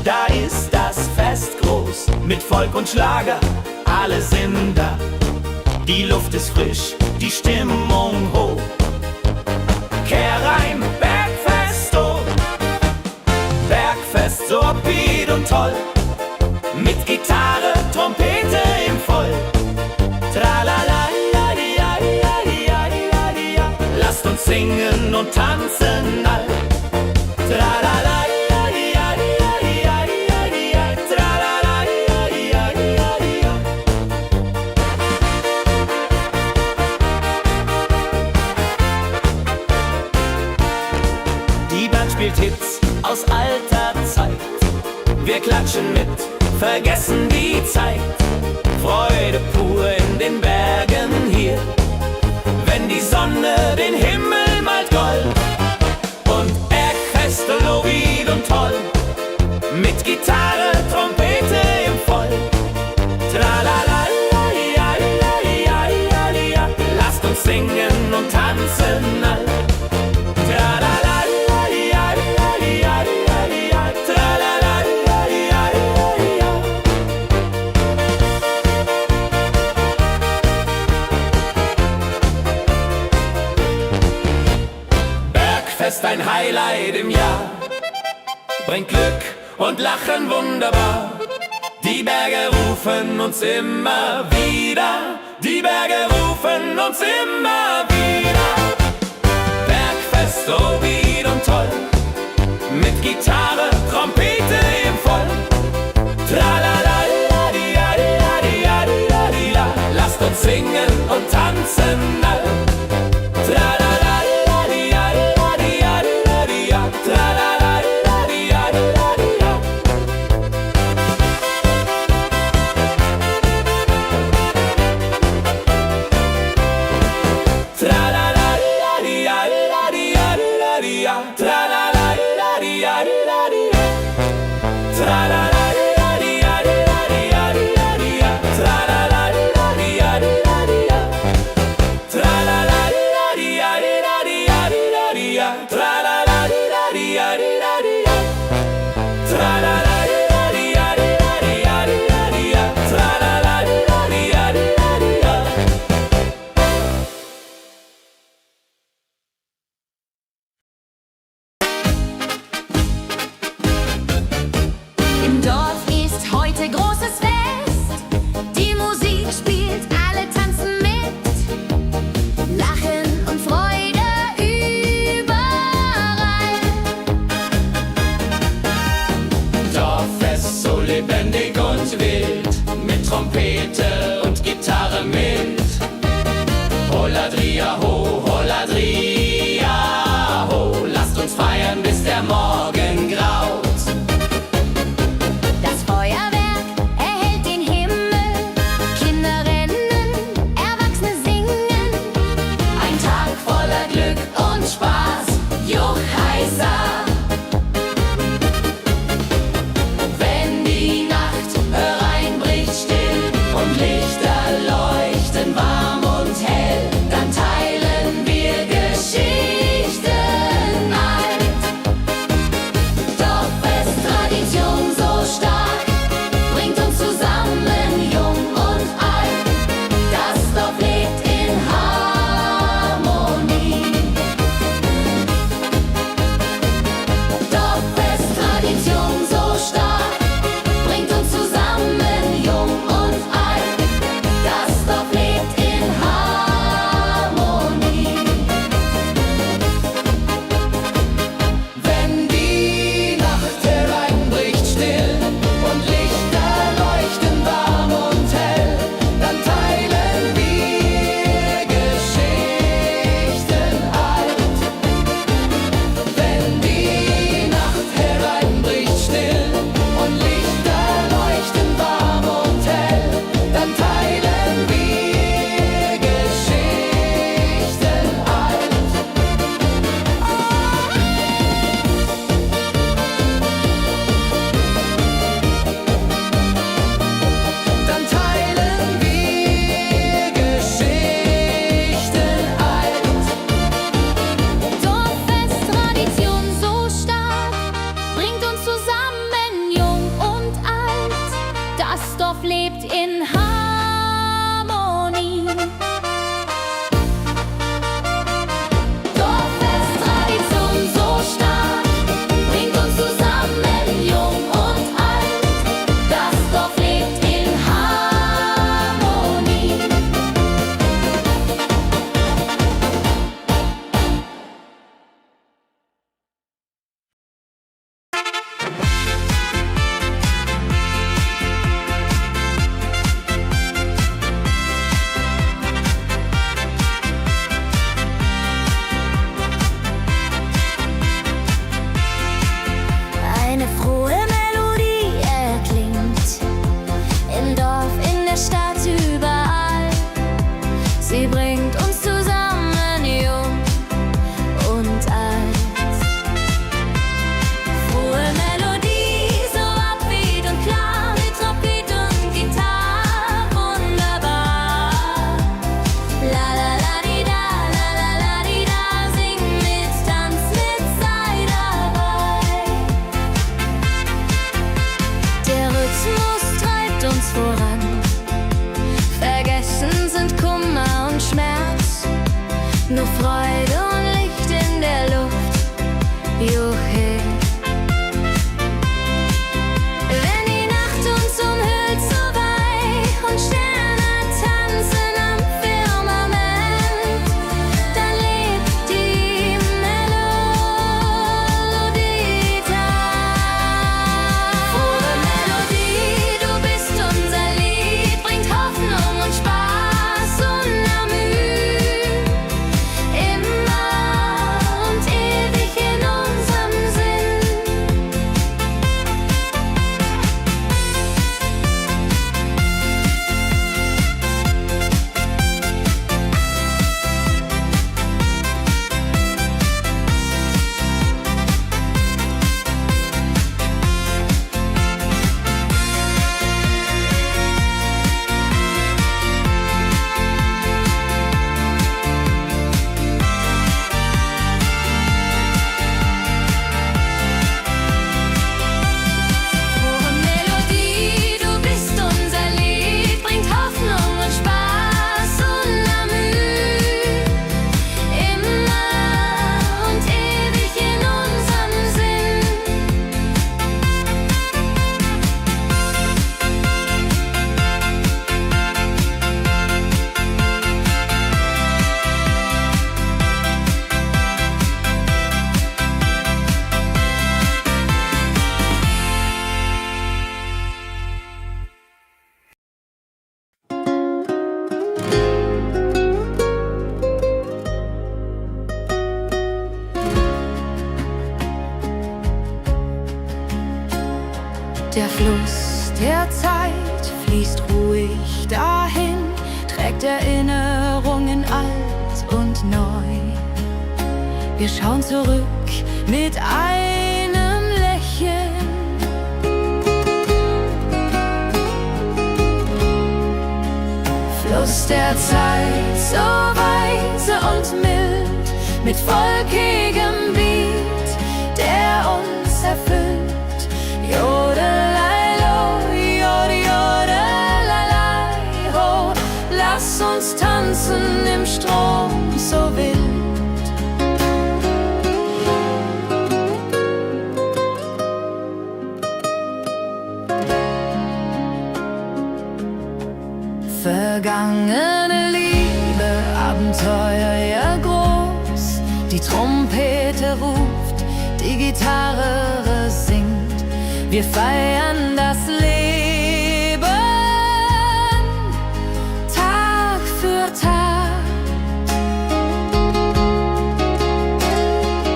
da ist das Fest groß, mit Volk und Schlager, alle sind da. Die Luft ist frisch, die Stimmung hoch. Kehr rein, Bergfest, oh. Bergfest, so upbeat und toll. Mit Gitarre, Trompete im Voll. Tralala, lasst uns singen und tanzen all. Tralala, die Band spielt Hits aus alter Zeit. Wir klatschen mit, vergessen die Zeit. Freude pur in den Bergen hier, wenn die Sonne den Himmel malt gold. Und Bergfest, Lovid und toll, mit Gitarre, Trompete im Voll. Tralala, lasst uns singen und tanzen all. Tralala, Bergfest, ein Highlight im Jahr, bringt Glück und Lachen wunderbar. Die Berge rufen uns immer wieder, die Berge rufen uns immer wieder. Bergfest, so wieder und toll, mit Gitarre, Trompete im Voll. Tralala, lasst uns singen und tanzen all. Tralala, Im Dorf lebt in Harmonie. Dorffest, Tradition so stark, bringt uns zusammen, jung und alt. Das Dorf lebt in Harmonie. Eine frohe Melodie erklingt im Dorf, in der Stadt, überall. Sie bringt uns zusammen, jung und alt. Frohe Melodie, so upbeat und klar, mit Trompete und Gitarre, wunderbar. La la la di da, la la la di da, sing mit, tanz mit, sei dabei. Der Rhythmus treibt uns voran. Vergessen sind Kummer und Schmerz. Nur Freude und Licht in der Luft. Juhe. Wenn die Nacht uns umhüllt so weich und Sterne tanzen am Firmament, dann lebt die Melodie da. Frohe Melodie, du bist unser Lied, bringt Hoffnung und Spaß unermüht. Immer und ewig in unserem Sinn. Frohe Melodie, du bist unser Lied, bringt Hoffnung und Spaß unermüht. Immer und ewig in unserem Sinn. Der Fluss der Zeit fließt ruhig dahin, trägt Erinnerungen alt und neu. Wir schauen zurück mit einem Lächeln. Fluss der Zeit, so weise und mild, mit wolkigem Beat, der uns erfüllt. Jodelei-lo, jodelei-lei, ho, lass uns tanzen im Strom so wild. Vergangene Liebe, Abenteuer ja groß. Die Trompete ruft, die Gitarre singt. Wir feiern das Leben Tag für Tag.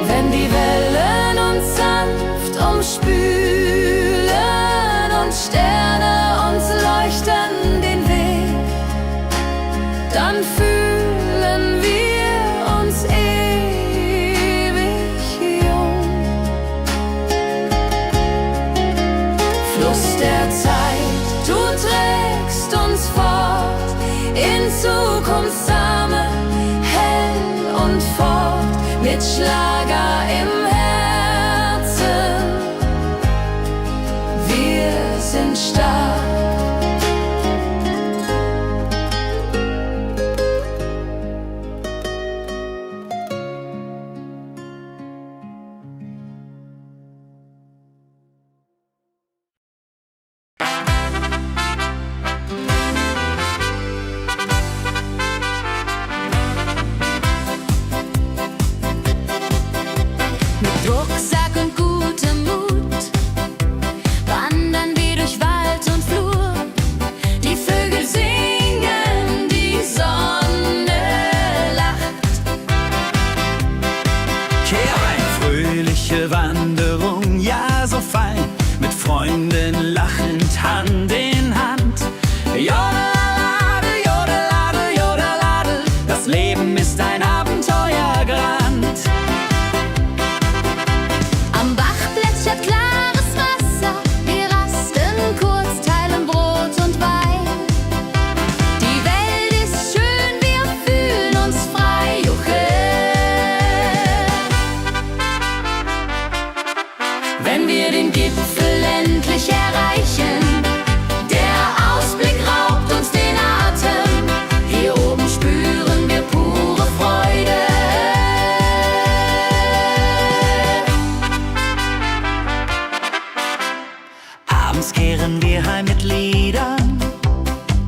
Wenn die Wellen uns sanft umspülen und Sterne uns leuchten den Weg, dann fühlen wir uns ewig jung. Fluss der Zeit, du trägst uns fort in Zukunftssame, hell und fort, mit Schlager im Herzen. Wir sind stark. singen lachend Hand in Hand. Jodelade, jodelade, jodelade, das Leben ist ein Abenteuergrand. Am Bach plätschert klares Wasser, wir rasten kurz, teilen Brot und Wein. Die Welt ist schön, wir fühlen uns frei, juche. Wenn wir den Gipfel endlich erreichen, der Ausblick raubt uns den Atem. Hier oben spüren wir pure Freude. Abends kehren wir heim mit Liedern,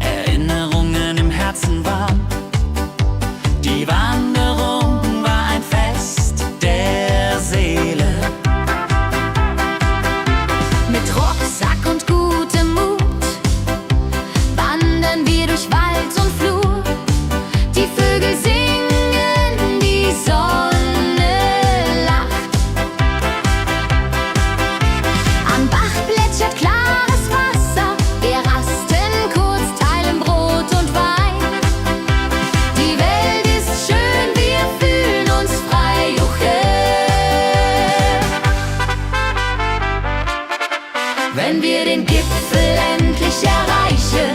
Erinnerungen im Herzen warm. Die Wanderung war ein Fest der Seele. Mit Rucksack und gutem Mut wandern wir durch Wald und Flur. Die Vögel singen, die Sonne lacht. Am Bach plätschert klares Wasser, wir rasten kurz, teilen Brot und Wein. Die Welt ist schön, wir fühlen uns frei, juche. Wenn wir den Gipfel endlich erreichen,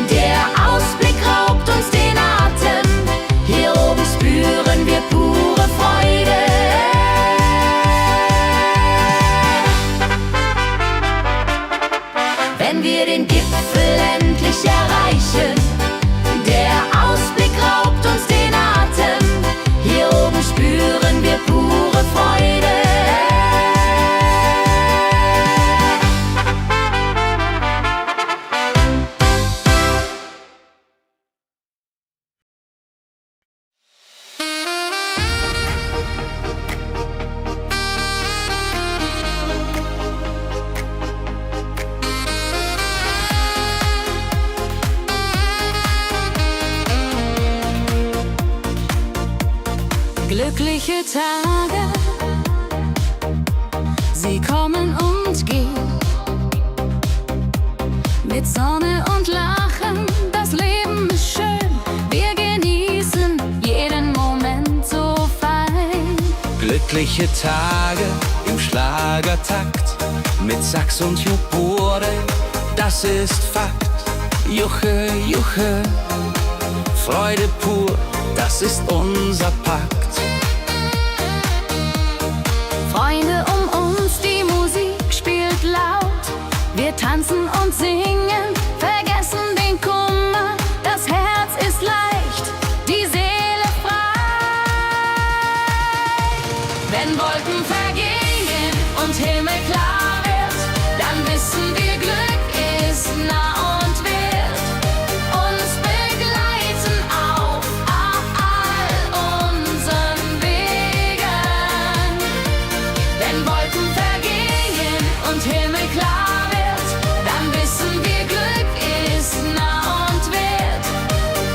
der Ausblick raubt uns den Atem. Hier oben spüren wir pure Freude. Wenn wir den Gipfel endlich erreichen, der Ausblick raubt uns den Atem. Hier oben spüren wir pure Freude. Glückliche Tage, sie kommen und gehen. Mit Sonne und Lachen, das Leben ist schön. Wir genießen jeden Moment so fein. Glückliche Tage im Schlagertakt, mit Sax und Jubore, das ist Fakt. Juche, juche, Freude pur, das ist unser Pakt. Freunde um uns, die Musik spielt laut. Wir tanzen und singen, vergessen den Kummer. Das Herz ist leicht, die Seele frei. Wenn Wolken vergehen und Himmel klar wird, dann wissen wir, Glück ist nah und wird uns begleiten auf all unseren Wegen. Wenn Wolken vergehen und Himmel klar wird, dann wissen wir, Glück ist nah und wird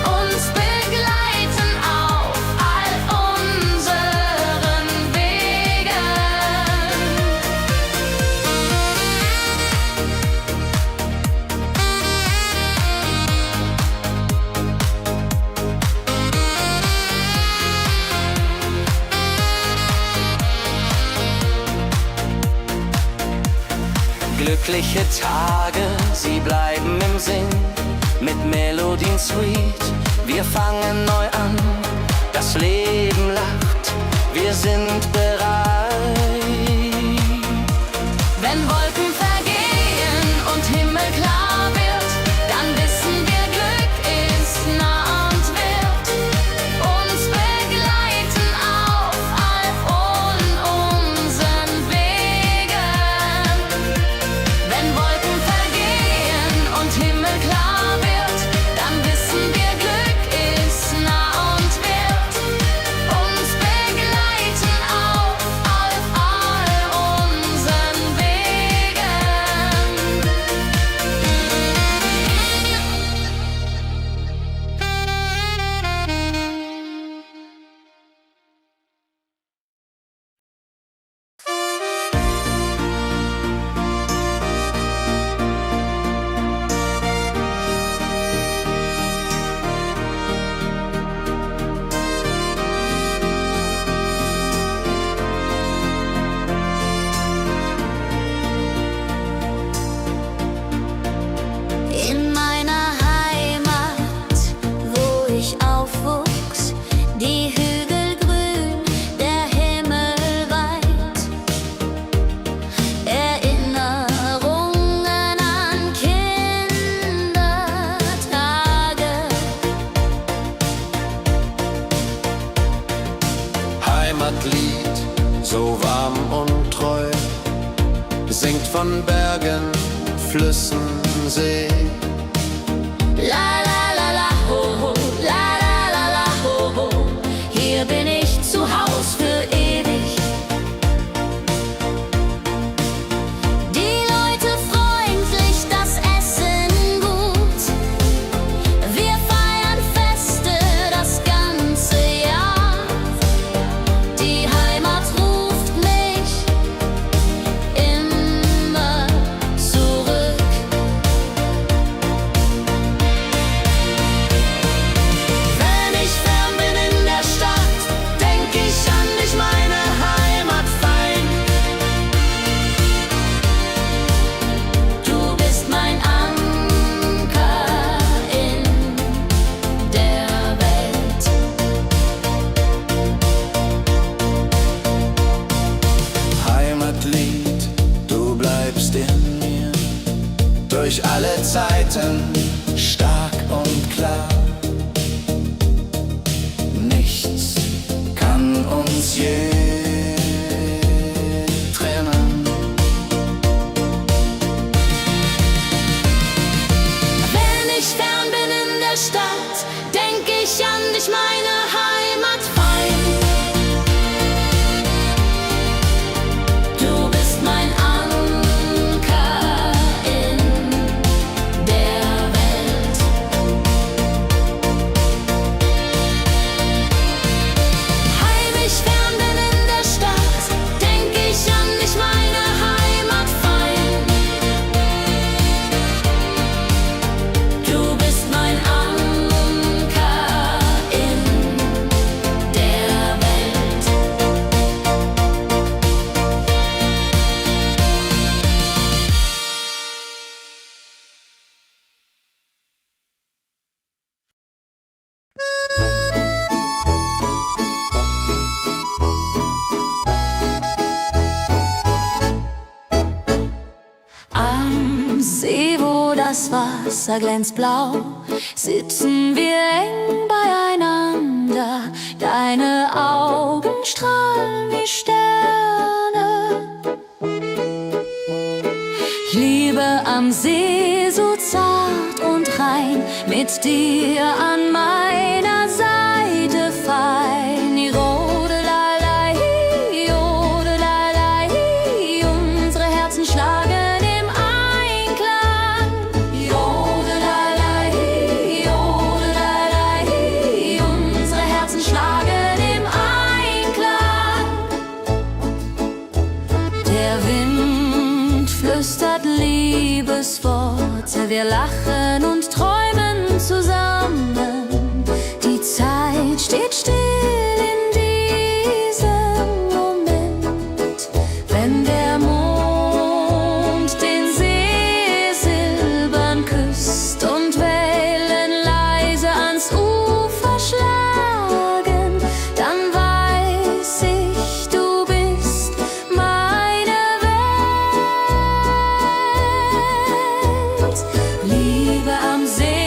uns begleiten auf all unseren Wegen. Glückliche Tage, sie bleiben im Sinn, mit Melodien sweet. Wir fangen neu an, das Leben lacht, wir sind bereit. Wenn Wolken vergehen und Himmel klar wird, dann wissen wir, Glück ist nah und wird uns begleiten auf all unseren Wegen. Wenn Wolken vergehen und Himmel klar wird, dann wissen wir, Glück ist nah und wird uns begleiten auf Flüssen, See. La la la la ho ho, la la la la ho ho. Hier bin ich zu Haus für ewig. Die Leute freundlich, das Essen gut. Wir feiern Feste das ganze Jahr. Die Heimat ruft mich immer zurück. Wenn ich fern bin in der Stadt, denk ich an dich, meine Heimat fein. Du bist mein Anker in der Welt. Heimatlied, du bleibst in mir durch alle Zeiten stark und klar. Nichts kann uns je trennen. Wenn ich fern bin in der Stadt, denk ich an dich, meine Heimat fein. Du bist mein Anker in der Welt. Heim ich fern bin in der Stadt, denk ich an dich, meine Heimat fein. Du bist mein Anker in der Welt. Am See, wo das Wasser glänzt blau, sitzen wir eng beieinander. Deine Augen strahlen wie Sterne. Liebe am See, so zart und rein, mit dir an meiner Seite fein. Jodelei, jodelei, unsere Herzen schlagen im Einklang. Jodelei, jodelei, unsere Herzen schlagen im Einklang. Der Wind flüstert Liebesworte, wir lachen und träumen zusammen. Die Zeit steht still in diesem Moment, wenn der Mond den See silbern küsst und Wellen leise ans Ufer schlagen, dann weiß ich, du bist meine Welt. Liebe am See,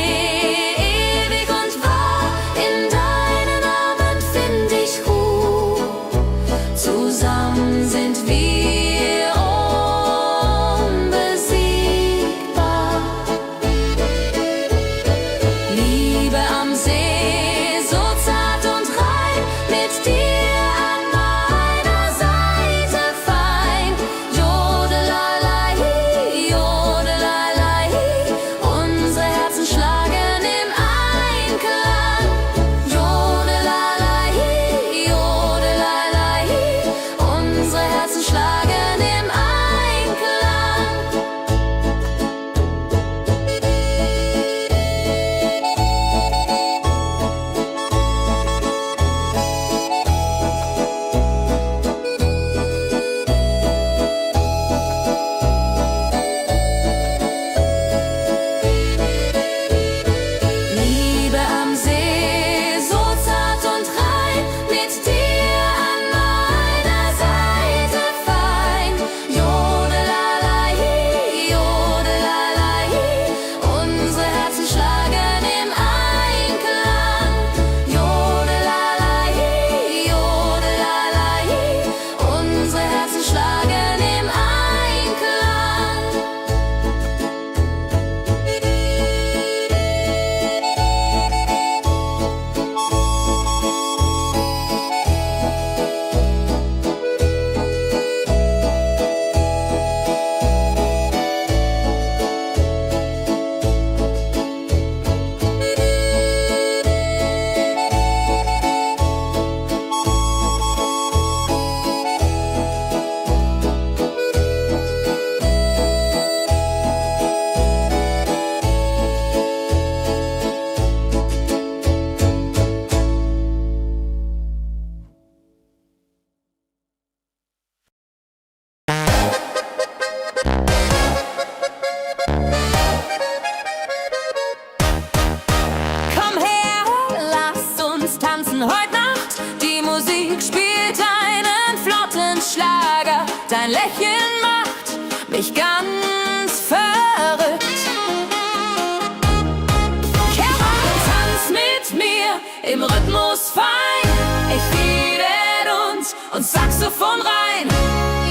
Saxophon rein.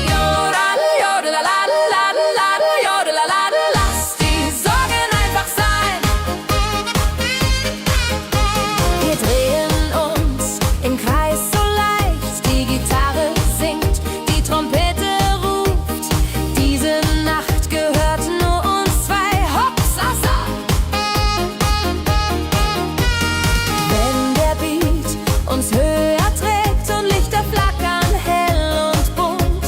Jodel, jodelalalalalal, jodelalal, lass die Sorgen einfach sein. Wir drehen uns im Kreis so leicht, die Gitarre singt, die Trompete ruft. Diese Nacht gehört nur uns zwei, Hopsasa. Wenn der Beat uns höher trägt und Lichter flackern hell und bunt,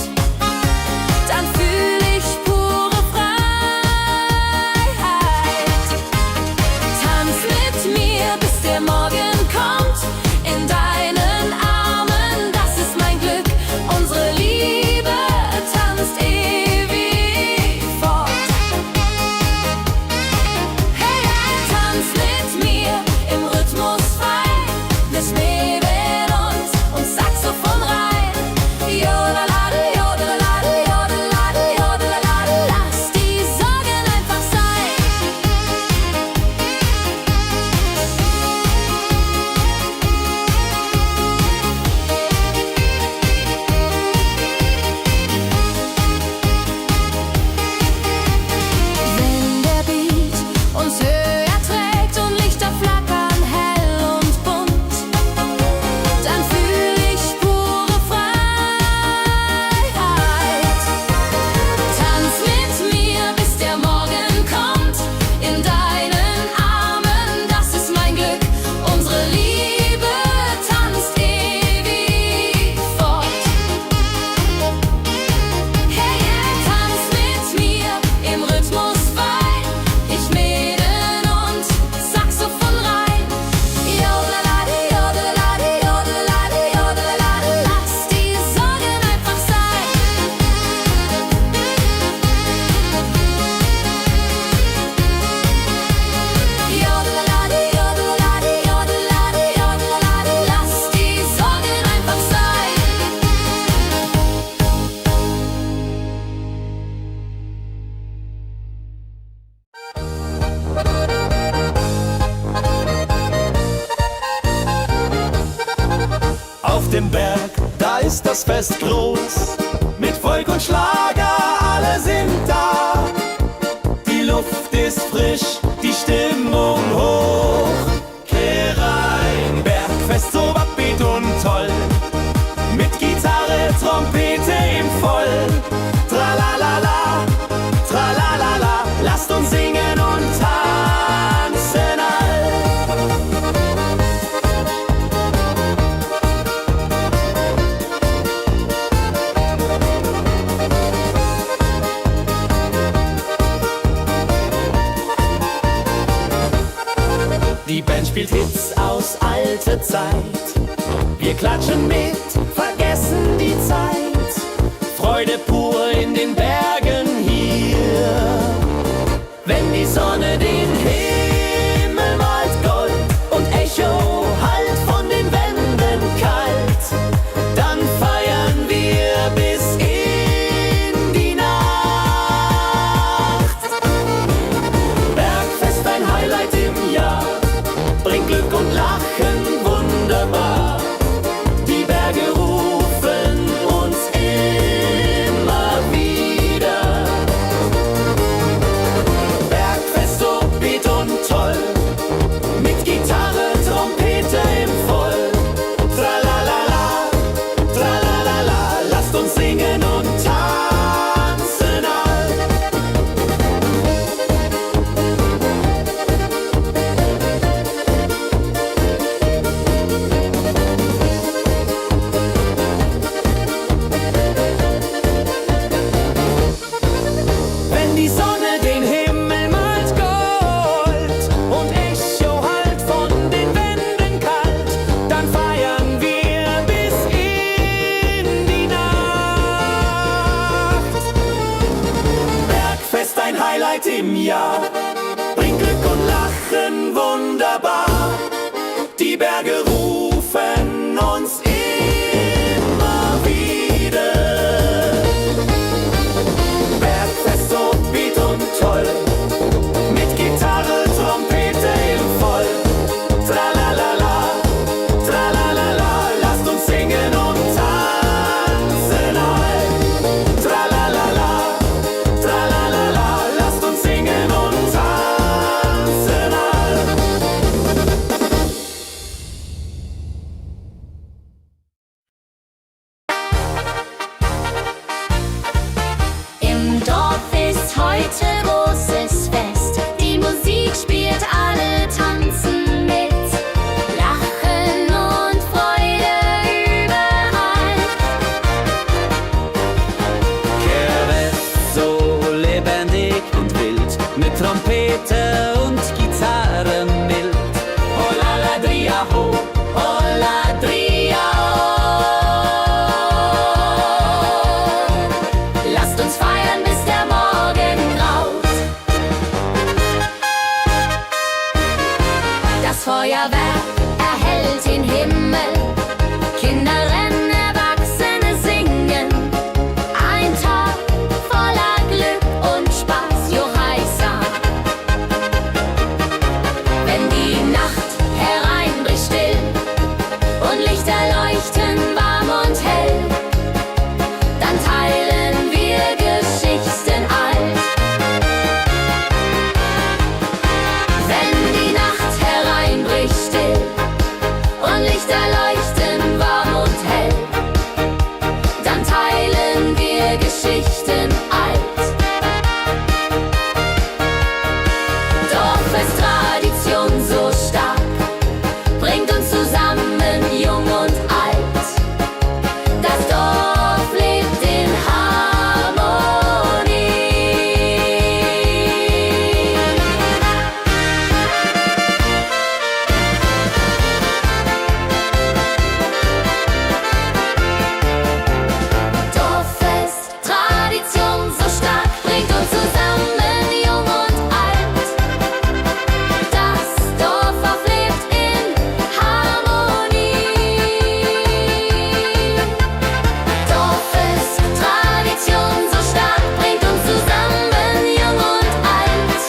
dann fühl ich pure Freiheit. Tanz mit mir, bis der Morgen kommt, in deinen Armen, das ist mein Glück. Unsere Liebe tanzt ewig fort. Hey, hey, tanz mit mir im Rhythmus frei, bis Nebel und Saxophon rein. Jodeladel, jodeladel, jodeladel, jodeladel, lass die Sorgen einfach sein. Wenn der Beat uns höher trägt und Lichter flackern hell und bunt, dann fühl ich pure Freiheit. Tanz mit mir, bis der Morgen kommt, in deinen Armen, das ist mein Glück. Unsere Liebe tanzt ewig fort. Hey, hey, tanz mit mir im Rhythmus frei, ich Mäden und Saxophon rein. Jodeladi, jodeladi, jodeladi, jodeladi, lass die Sorgen einfach sein. Jodeladi, jodeladi, jodeladi, jodeladi, lass die Sorgen einfach sein. Auf dem Berg, da ist das Fest groß, mit Volk und Schlager, alle sind da. Die Luft ist frisch, die Stimmung hoch. Kehr rein, Bergfest so upbeat und toll, mit Gitarre, Trompete im Voll. Tralalala, tralalala, lasst uns singen und tanzen all. Die Band spielt Hits aus alter Zeit. Wir klatschen mit, vergessen die Zeit. Freude pur in den Bergen hier. Wenn die Sonne den Himmel malt Gold und Echo hallt von den Wänden kalt, dann feiern wir bis in die Nacht. Bergfest, ein Highlight im Jahr, bringt Glück und Lachen wunderbar. Die Berge rufen uns immer wieder. Bergfest so beat und toll, mit Gitarre, Trompete im Voll. Tralalala, tralalala, lasst uns singen und tanzen all. Wenn die Sonne den Himmel malt Gold und Echo hallt von den Wänden kalt, dann feiern wir bis in die Nacht. Bergfest, ein Highlight im Jahr, bringt Glück und Lachen wunderbar. Die Berge rufen uns immer wieder. Bergfest so beat und toll, mit Gitarre, Trompete im Voll. Tralalala, tralalala, lasst uns singen und tanzen. mit Trompete und Gitarre mild. Oh la la dria ho, oh la dria oh. Lasst uns feiern, bis der Morgen graut. Das Feuerwerk erhellt den Himmel, Kinder rennen, Erwachsene singen. Ein Tag voller Glück und Spaß, Johaisa. Wenn die Nacht hereinbricht still und Lichter leuchten warm und hell, dann teilen wir Geschichten alt. Wenn die Nacht hereinbricht still und Lichter leuchten warm und hell, dann teilen wir Geschichten alt. Dorffest-Tradition so stark, bringt uns zusammen, jung und alt. Das Dorf lebt in Harmonie. Dorffest, Tradition so stark, bringt uns zusammen, jung und alt. Das Dorf lebt in Harmonie. Dorffest, Tradition so stark, bringt uns zusammen, jung und alt.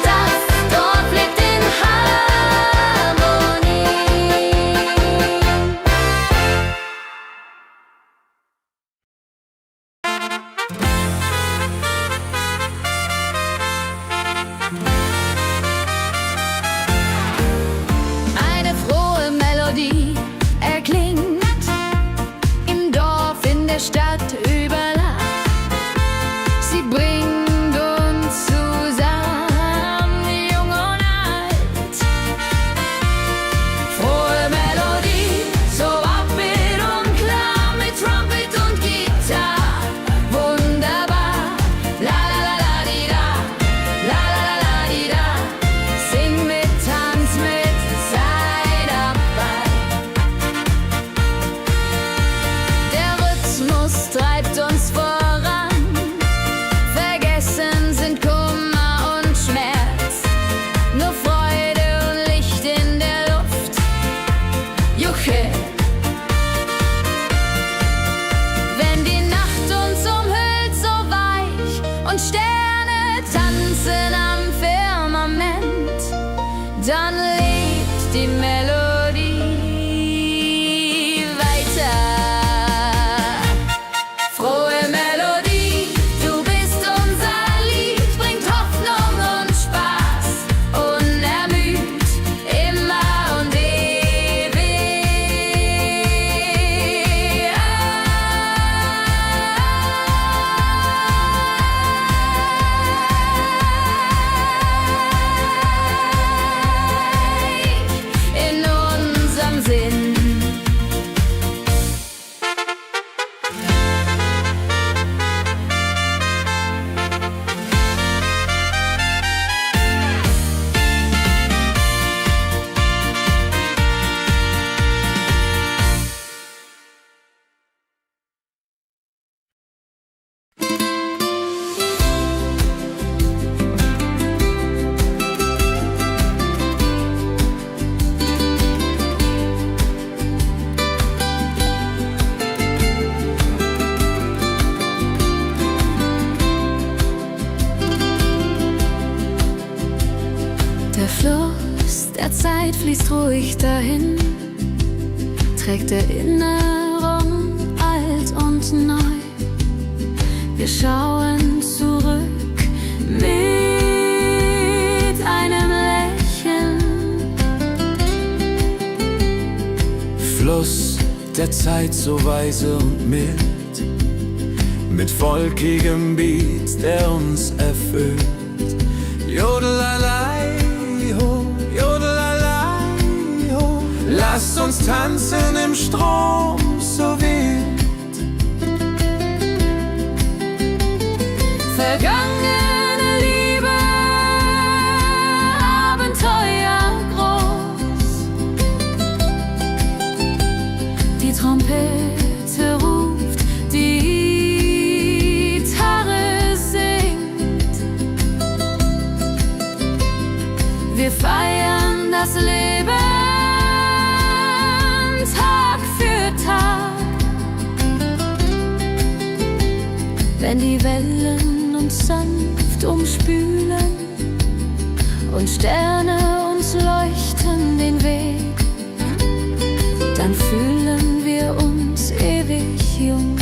Das Dorf lebt in Harmonie. Eine frohe Melodie erklingt im Dorf, in der Stadt, überall. Sie bringt uns zusammen, jung und alt. Frohe Melodie, so upbeat und klar, mit Trumpet und Gitarre. Wunderbar, la la la la di da, la la la la di da. Sing mit, tanz mit, sei dabei. Der Rhythmus treibt uns voran, vergessen sind Kummer und Schmerz. Nur Freude und Licht in der Luft, Juche. Wenn die Nacht uns umhüllt, so weich, und Sterne tanzen am Firmament, dann lebt die Melodie weiter. Frohe Melodie, du bist unser Lied, bringt Hoffnung und Spaß, unermüd, immer und ewig. In unserem Sinn. Der Fluss der Zeit fließt ruhig dahin, trägt Erinnerung alt und neu. Wir schauen zurück mit einem Lächeln. Fluss der Zeit so weise und mild, mit volkigem Beat, der uns erfüllt. Jodelalei ho, jodelalei ho, lasst uns tanzen im Strom so wild. Vergangene Liebe Wir feiern das Leben Tag für Tag. Wenn die Wellen uns sanft umspülen und Sterne uns leuchten den Weg, dann fühlen wir uns ewig jung.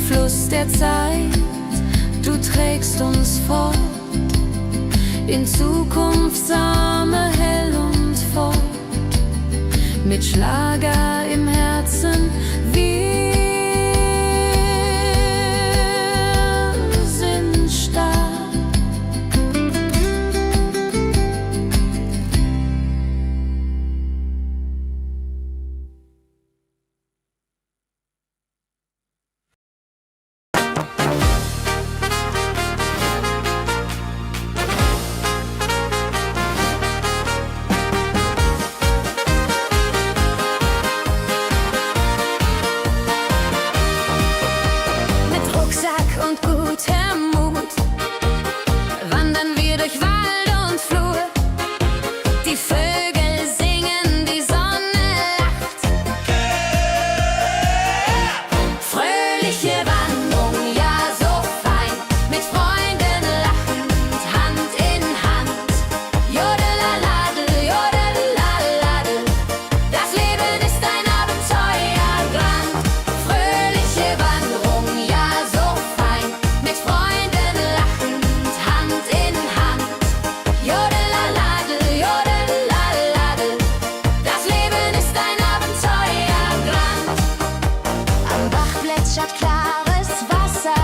Fluss der Zeit, du trägst uns fort in Zukunftssame hell und fort, mit Schlager im Herzen. Wir sind stark. Und gutem Mut wandern wir durch Wald und Flur. Die Vögel singen, die Sonne lacht. Fröhliche Wanderung, ja so fein, mit Freunden lachend, Hand in Hand. Jodelaladel, jodelaladel, das Leben ist ein Abenteuerland. Fröhliche Wanderung, ja so mit Freunden lachend, Hand in Hand. Jodelaladel, jodelaladel, das Leben ist ein Abenteuerland. Am Bach plätschert klares Wasser.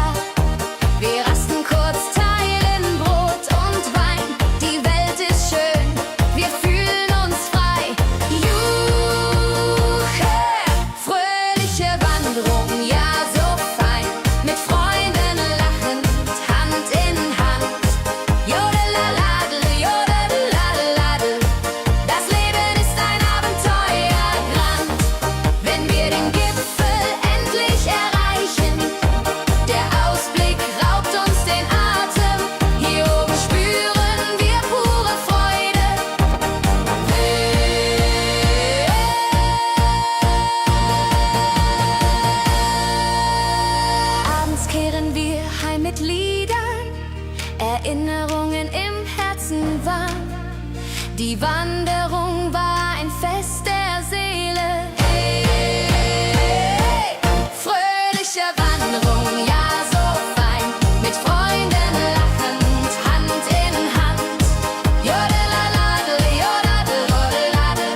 Wir rasten kurz, teilen Brot und Wein. Die Welt ist schön, wir fühlen uns frei. Juche, fröhliche Wanderung, ja so fein, mit Freunden lachend, Hand in Hand. Jodelaladel, jodelaladel, das Leben ist ein Abenteuerland. Wenn wir den Gipfel endlich erreichen, der Ausblick raubt uns den Atem. Hier oben spüren wir pure Freude. Abends kehren wir heim mit Liedern, Erinnerungen im Herzen warm. Die Wanderung war ein Fest der Seele. Hey, fröhliche Wanderung, ja so fein, mit Freunden lachend, Hand in Hand. Jodelaladel, jodadel, jodelaladel,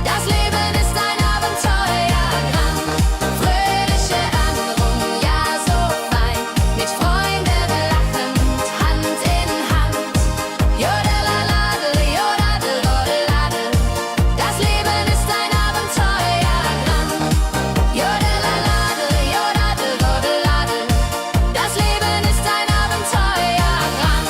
das Leben ist ein Abenteuerland. Fröhliche Wanderung, ja so fein, mit Freunden lachend, Hand in Hand. Jodelaladel, jodadel, jodelaladel, das Leben ist ein Abenteuerland. Jodelaladel, jodadel, jodelaladel, das Leben ist ein Abenteuerland.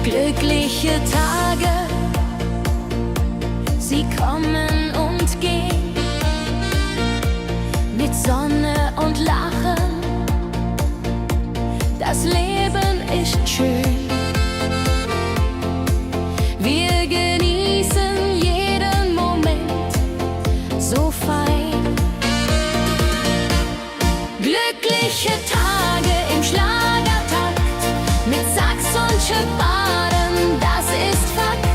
Glückliche Tage, sie kommen und gehen, mit Sonne und Lachen. Das Leben ist schön. Wir genießen jeden Moment so fein. Glückliche Tage im Schlagertakt, mit Sax und Schöpbaden, das ist Fakt.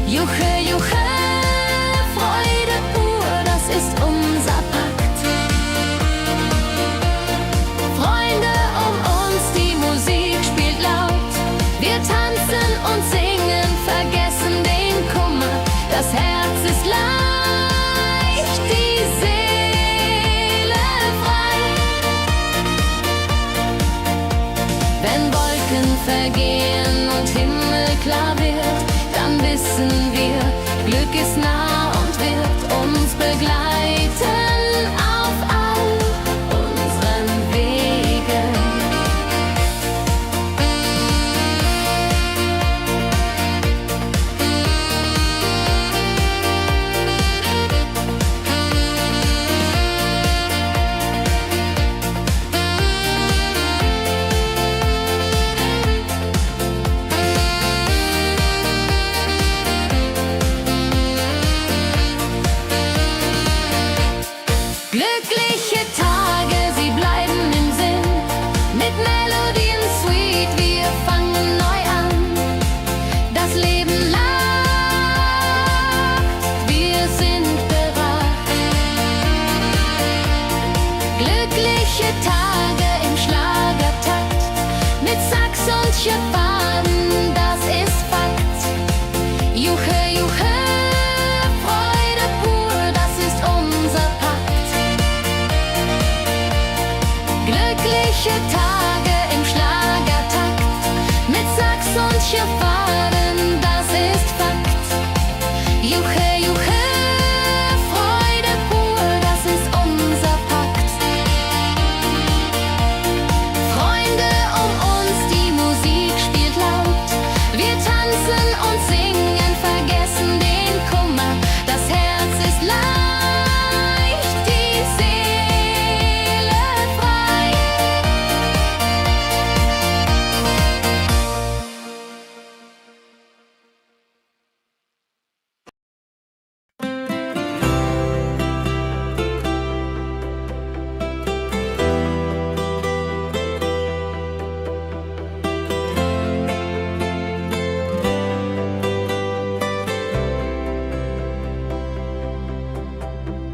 Juche, juche, Freude pur, das ist unser Pakt. Freunde um uns, die Musik spielt laut. Wir tanzen und singen, vergessen den Kummer, das Herz ist laut.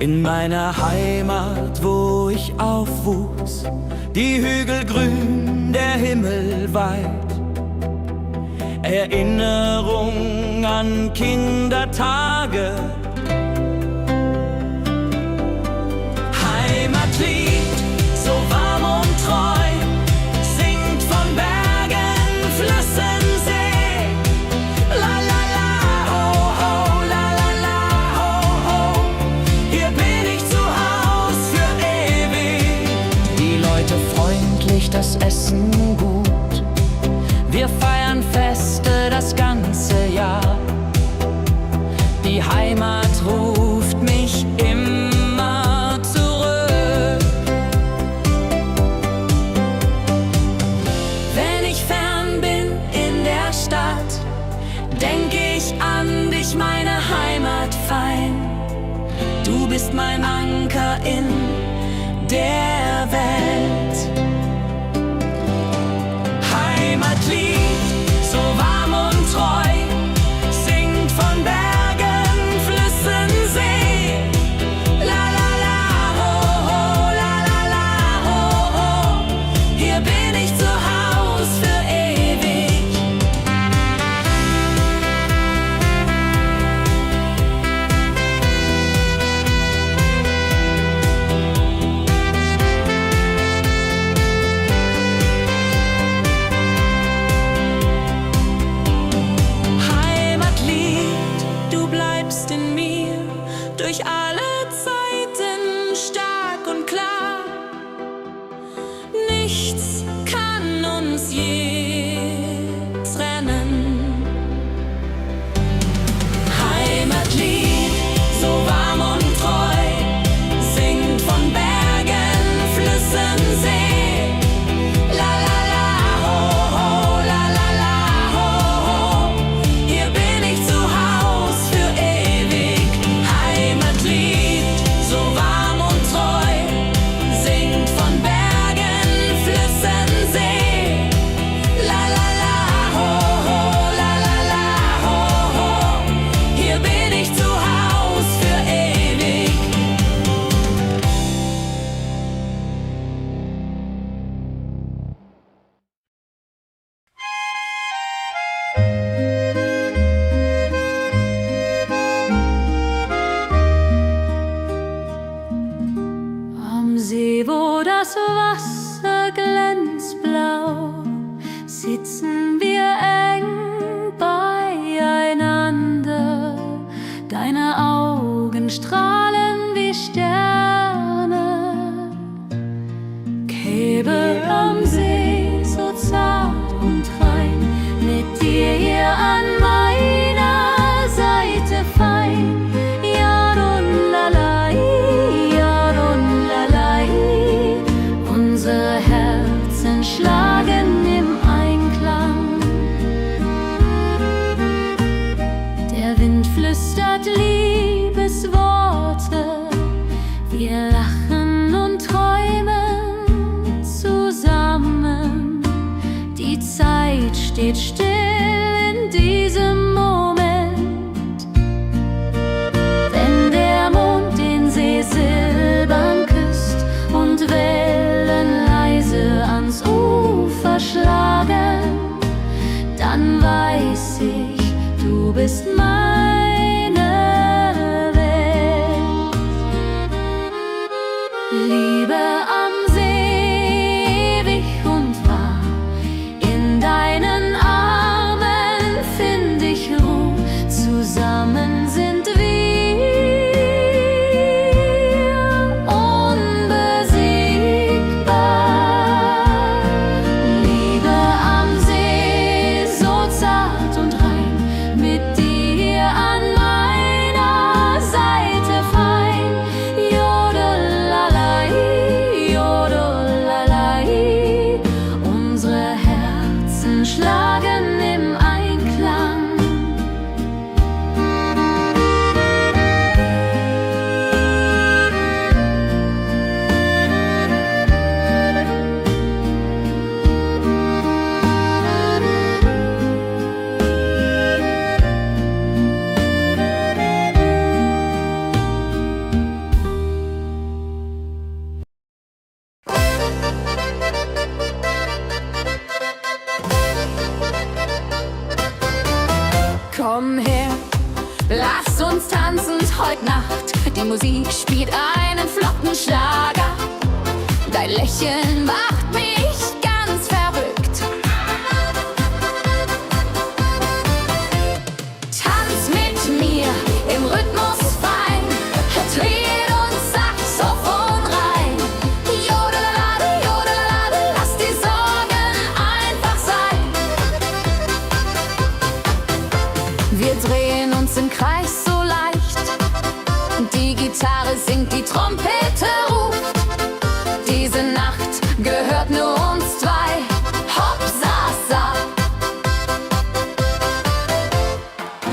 In meiner Heimat, wo ich aufwuchs, die Hügel grün, der Himmel weit. Erinnerung an Kindertage. Heimatlied, so warm und treu, singt von Bergen, Flüssen, See. La la la, ho ho, la la la, ho ho. Hier bin ich zu Haus für ewig. Die Leute freundlich, das Essen gut. Wir feiern Feste das ganze Jahr. Die Heimat ruft mich immer zurück. Wenn ich fern bin in der Stadt, denk ich an dich, meine Heimat fein. Du bist mein Anker in der Welt. Heimatlied, so warm und treu, singt von Bergen, Flüssen, See. La la la, ho ho, la la la, ho ho. Hier bin ich zu Haus für ewig. Durch alle Zeiten stark und klar. Nichts kann uns je trennen. Heimatlied, so warm und treu, singt von Bergen, Flüssen, See. La la la, ho ho, la la la, ho ho. Hier bin ich zu Haus für ewig. Heimatlied, so warm und treu, singt von Bergen, Flüssen, See. La la la, ho ho, la la la, ho ho. Hier bin ich zu Haus für ewig. Am See, wo das Wasser glänzt blau, sitzen wir eng beieinander. Deine Augen strahlen wie Sterne. Käbe am See, so zart und rein, mit dir hier an meiner Seite fein. Unsere Herzen schlagen im Einklang. Der Wind flüstert Liebesworte. Wir lachen und träumen zusammen. Die Zeit steht still in diesem Moment. Wenn der Mond den See silbern küsst und Wellen leise ans Ufer schlagen, dann weiß ich, du bist meine Welt. Liebe am See, ewig und wahr, in deinen Armen find ich Ruhe, zusammen sind wir unbesiegbar. Liebe am See, so zart und rein, mit dir Lass uns tanzen heut Nacht. Die Musik spielt einen flotten Schlager. Dein Lächeln macht mich ganz verrückt. Tanz mit mir im Rhythmus fein. Tritt und Saxophon rein. Jodelade, jodelade, lass die Sorgen einfach sein. Wir drehen uns im Kreis so leicht. Die Gitarre singt, die Trompete ruft. Diese Nacht gehört nur uns zwei. Hopp, sa, sa.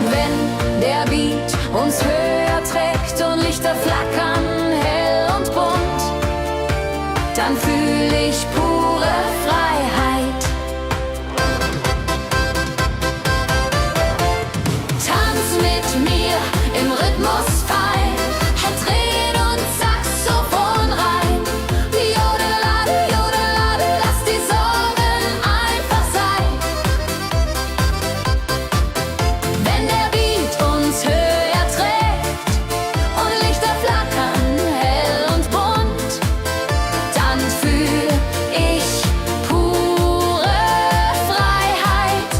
Wenn der Beat uns höher trägt und Lichter flackern hell und bunt, dann fühl ich pure Freiheit. Tanz mit mir im Rhythmus fein. Dreh und Saxophon rein. Jodelade, jodelade, lass die Sorgen einfach sein. Wenn der Beat uns höher trägt und Lichter flackern hell und bunt, dann fühl ich pure Freiheit.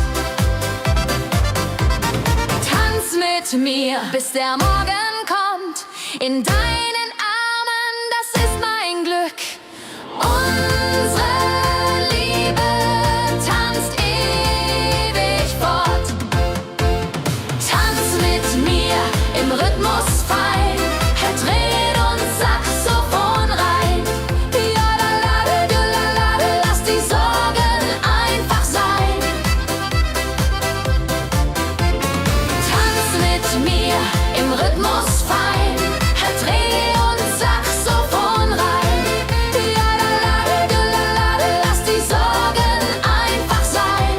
Tanz mit mir, bis der Morgen kommt. In deinen Armen, das ist mein Glück. Unsere Liebe tanzt ewig fort. Tanz mit mir im Rhythmus fein. Dreh und Saxophon rein. Jodelade, jodelade, lass die Sorgen einfach sein. Tanz mit mir im Rhythmus fein. Dreh und Saxophon rein. Jodelade, jodelade, lass die Sorgen einfach sein.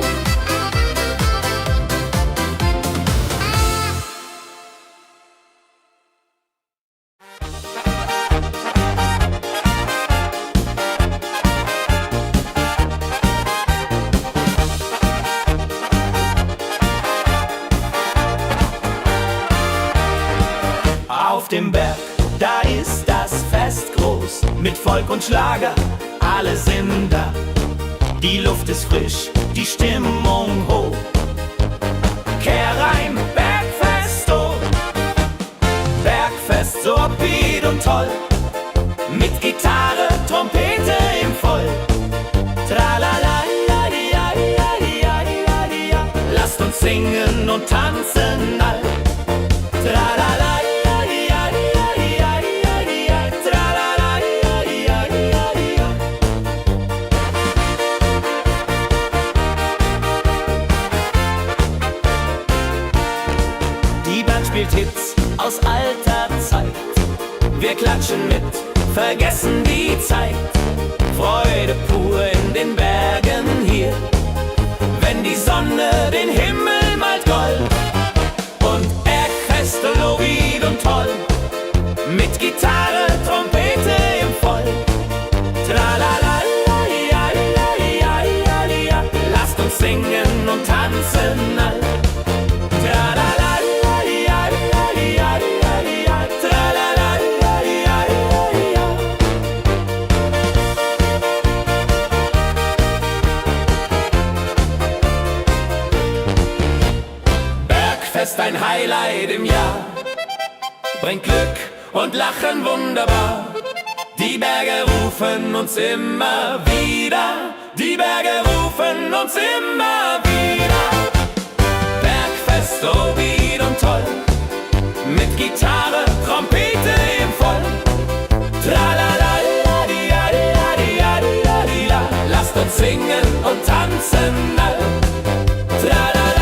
Auf dem Berg, da ist das Fest groß, mit Volk und Schlager, alle sind da. Die Luft ist frisch, die Stimmung hoch. Kehr rein, Bergfest, oh. Bergfest, so upbeat und toll. Mit Gitarre, Trompete im Voll. Tralala, ja, ja, ja, ja, ja, ja. Lasst uns singen und tanzen all. Tralala. Spielt Hits aus alter Zeit. Wir klatschen mit, vergessen die Zeit. Freude pur in den Bergen hier. Wenn die Sonne den Himmel malt gold. Und Bergfest, Lorid und toll. Mit Gitarre, Trompete im Voll. Tralala, ja, ja, ja, ja, ja. Lasst uns singen und tanzen all. Tralala. Bergfest, ein Highlight im Jahr, bringt Glück und Lachen wunderbar. Die Berge rufen uns immer wieder, die Berge rufen uns immer wieder. Bergfest, so wied und toll, mit Gitarre, Trompete im Voll. Tralala, ja, ja, ja, ja, ja. Lasst uns singen und tanzen all. Tralala.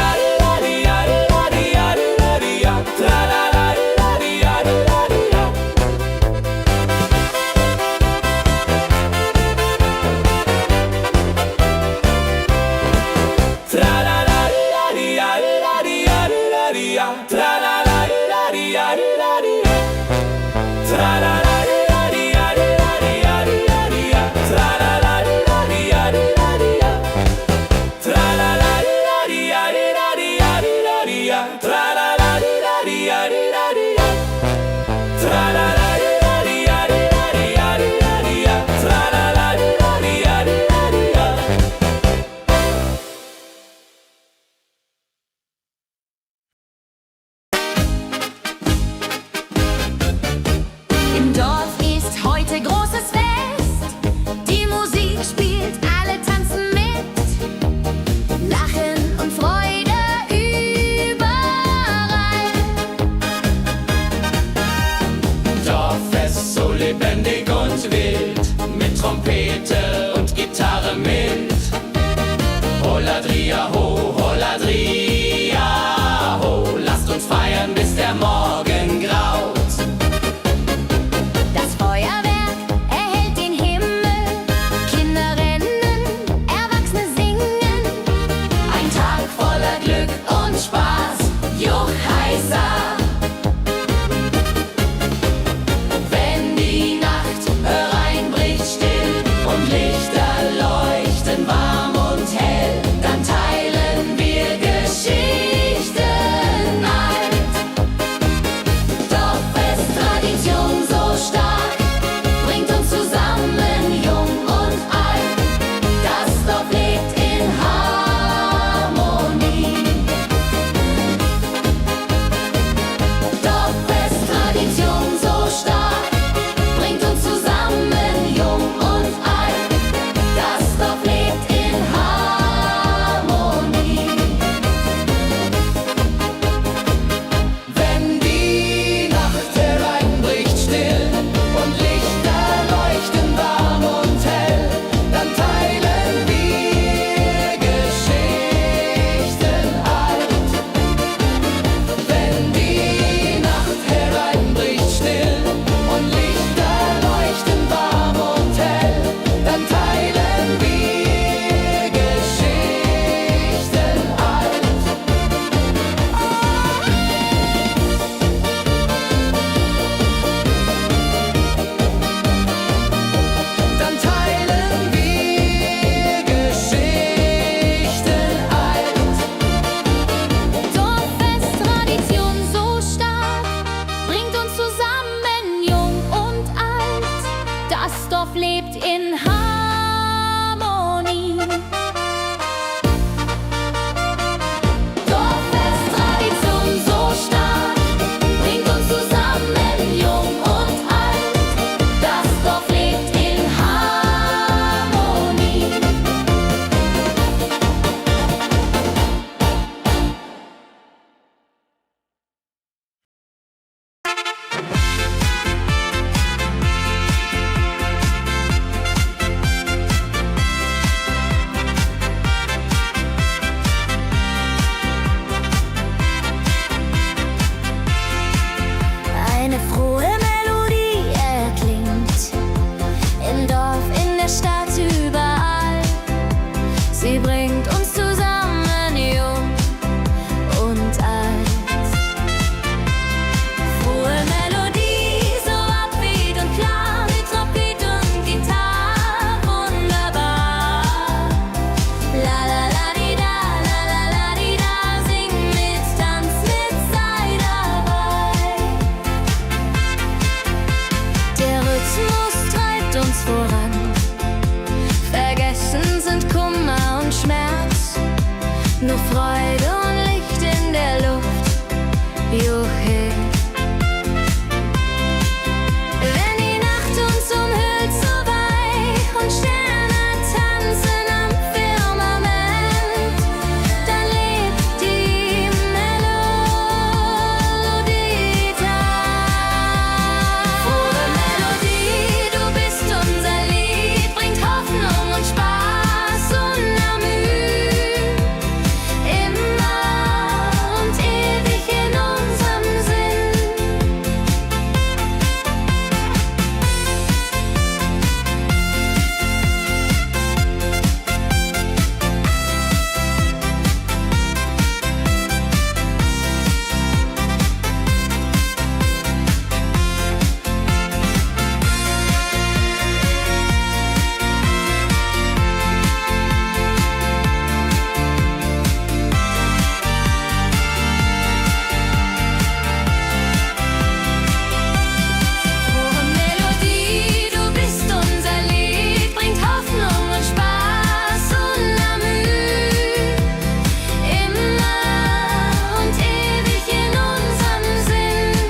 wohin. Wenn die Nacht uns umhüllt so weich und Sterne tanzen am Firmament, dann lebt die Melodie da. Frohe Melodie, du bist unser Lied, bringt Hoffnung und Spaß unermüht, immer und ewig in unserem Sinn. Frohe Melodie, du bist unser Lied, bringt Hoffnung und Spaß unermüht, immer und ewig in unserem Sinn.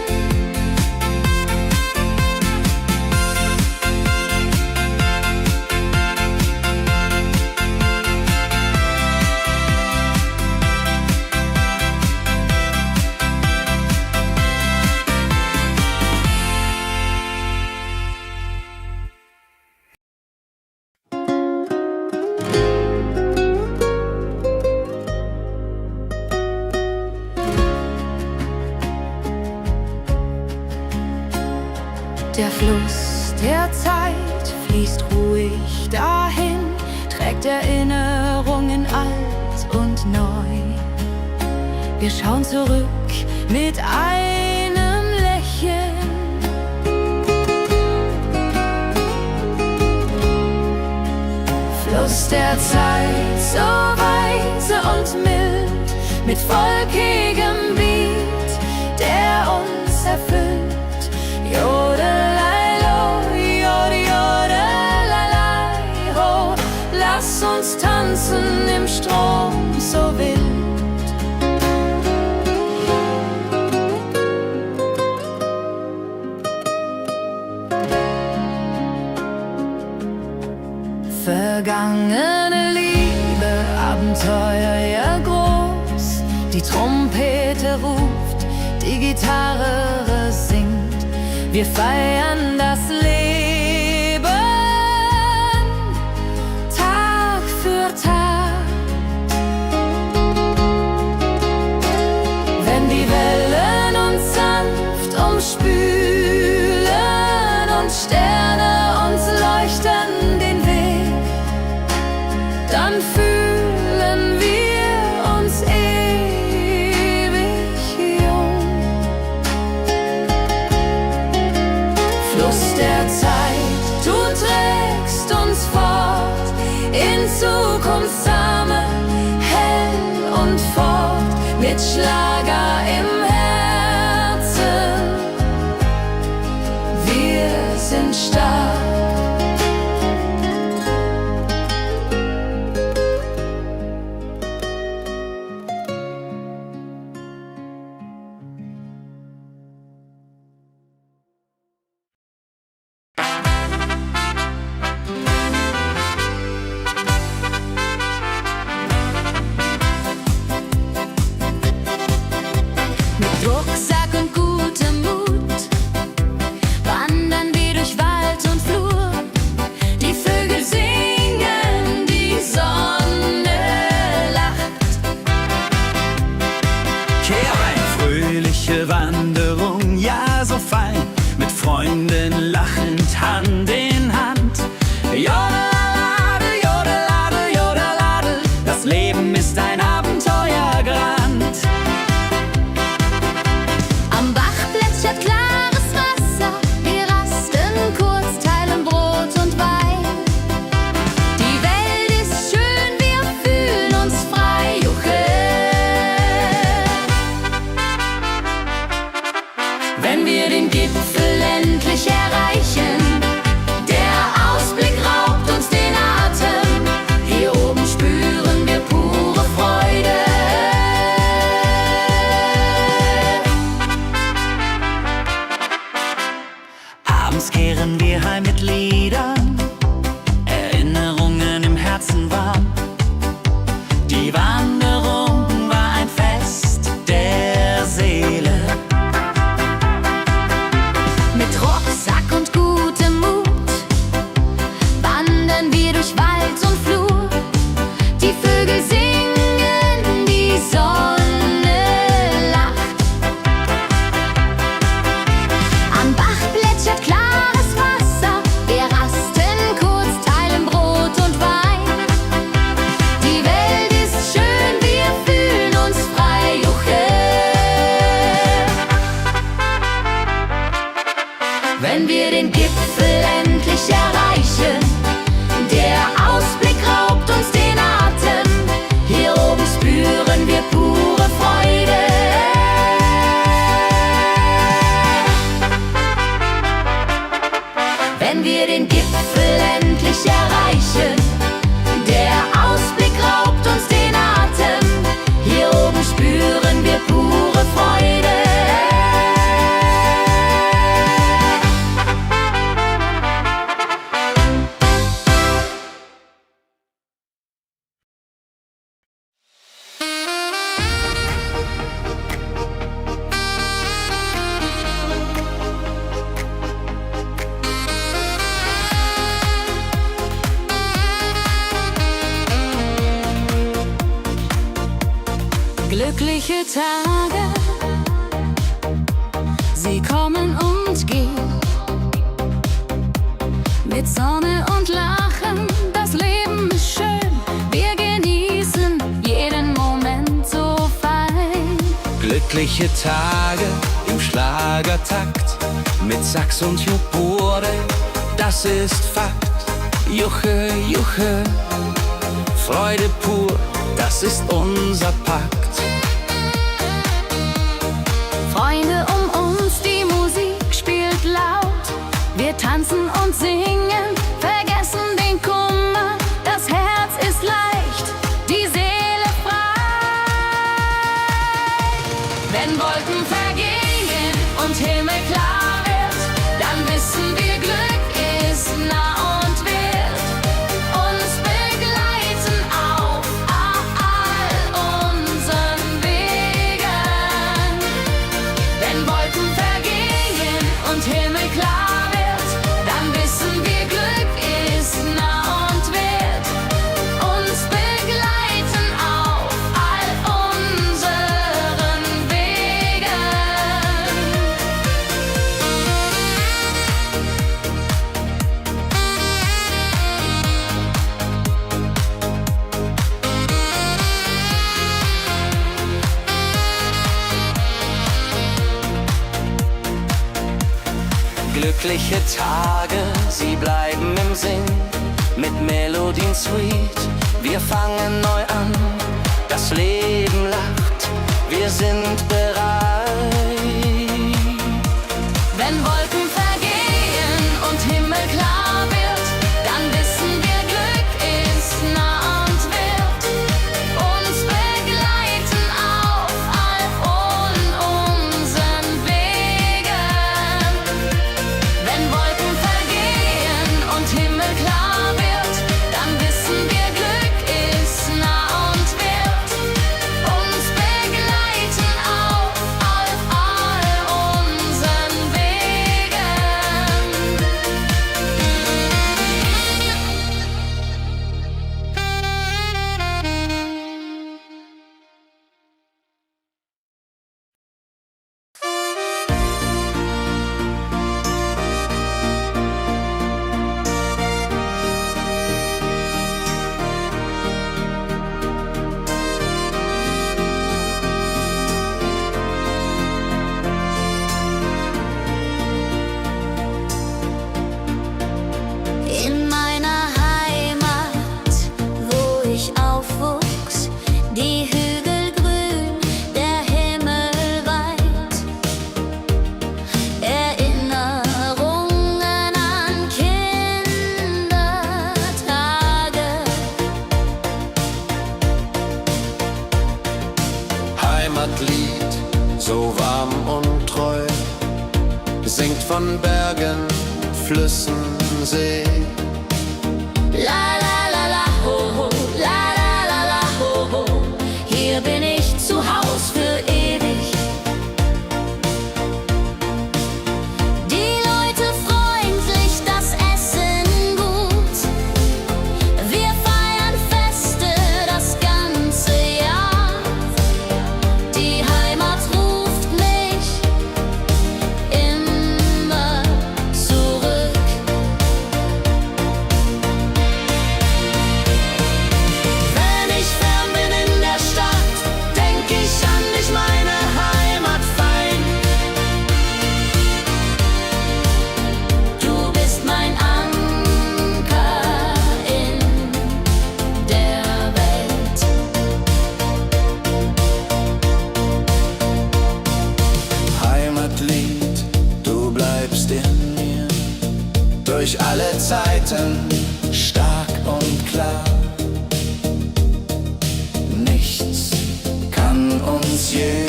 Der Fluss der Zeit fließt ruhig dahin, trägt Erinnerungen alt und neu. Wir schauen zurück mit einem Lächeln. Fluss der Zeit, so weise und mild, mit volkigem Beat, der uns erfüllt. Jodelailo, jodelalailai, ho, lass uns tanzen im Strom so wild. Vergangene Liebe, Abenteuer ja groß, die Trompete ruft, die Gitarre singt, wir feiern das Leben, Tag für Tag. Wenn die Wellen uns sanft umspülen und Sterne uns leuchten den Weg, dann fühlen wir uns ewig jung. Fluss der Zeit, du trägst uns fort in Zukunftssame, hell und fort, mit Schlager im Herzen. Wir sind stark. Rucksack und gutem Mut wandern wir durch Wald und Flur. Die Vögel singen, die Sonne lacht. Kehr ein, fröhliche Wanderung, ja so fein, mit Freunden lachend Hand in Hand. Jodelade, jodelade, jodelade, das Leben ist ein Abenteuergrand. Am Bach plätschert klares Wasser, wir rasten kurz, teilen Brot und Wein. Die Welt ist schön, wir fühlen uns frei, juchhe. Wenn wir den Gipfel endlich erreichen, der Ausblick raubt uns den Atem. Hier oben spüren wir pure Freude. wenn wir den Gipfel endlich erreichen. Der Ausblick raubt uns den Atem, hier oben spüren wir pure Freude. Wenn wir den Gipfel endlich erreichen, der Ausblick raubt uns den Atem, hier oben spüren wir pure Freude. Glückliche Tage, sie kommen und gehen, mit Sonne und Lachen, das Leben ist schön, wir genießen jeden Moment so fein. Glückliche Tage im Schlagertakt, mit Sax und Jubore, das ist Fakt. Juche, Juche, Freude pur, das ist unser Pakt. Freunde um uns, die Musik spielt laut. Wir tanzen und singen, vergessen den Kummer. Das Herz ist leicht, die Seele frei. Wenn Wolken vergehen und Himmel klar wird, dann wissen wir, Glück ist nah und wird uns begleiten auf all unseren Wegen. Wenn Wolken vergehen und Himmel klar wird, dann wissen wir, Glück ist nah und wird uns begleiten auf all unseren Wegen. Glückliche Tage, sie bleiben im Sinn, mit Melodien sweet. Wir fangen neu an, das Leben lacht, wir sind bereit. Wenn Wolken vergehen und Himmel klar wird, dann wissen wir, Glück ist nah und wird uns begleiten auf all unseren Wegen. Wenn Wolken vergehen und Himmel klar wird, dann wissen wir, Glück ist nah und wird uns begleiten auf all unseren Wegen. In meiner Heimat, wo ich aufwuchs, die Hügel grün, der Himmel weit. Erinnerungen an Kindertage. Heimatlied, so warm und treu, singt von Bergen, Flüssen, See. La la la la ho ho, la la la la ho ho. Hier bin ich zu Haus für ewig. Die Leute freundlich, das Essen gut. Wir feiern Feste das ganze Jahr. Die Heimat ruft mich immer zurück. durch alle Zeiten, stark und klar. Nichts kann uns je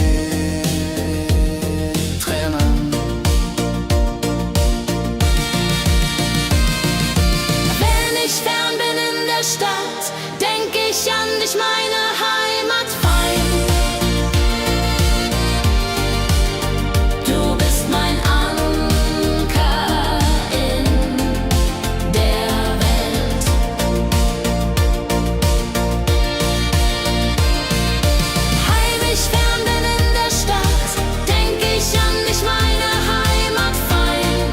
trennen. Wenn ich fern bin in der Stadt, denk ich an dich, meine Heimat fein. Du bist mein Anker in der Welt. Heimlich fern bin in der Stadt, denk ich an dich, meine Heimat fein.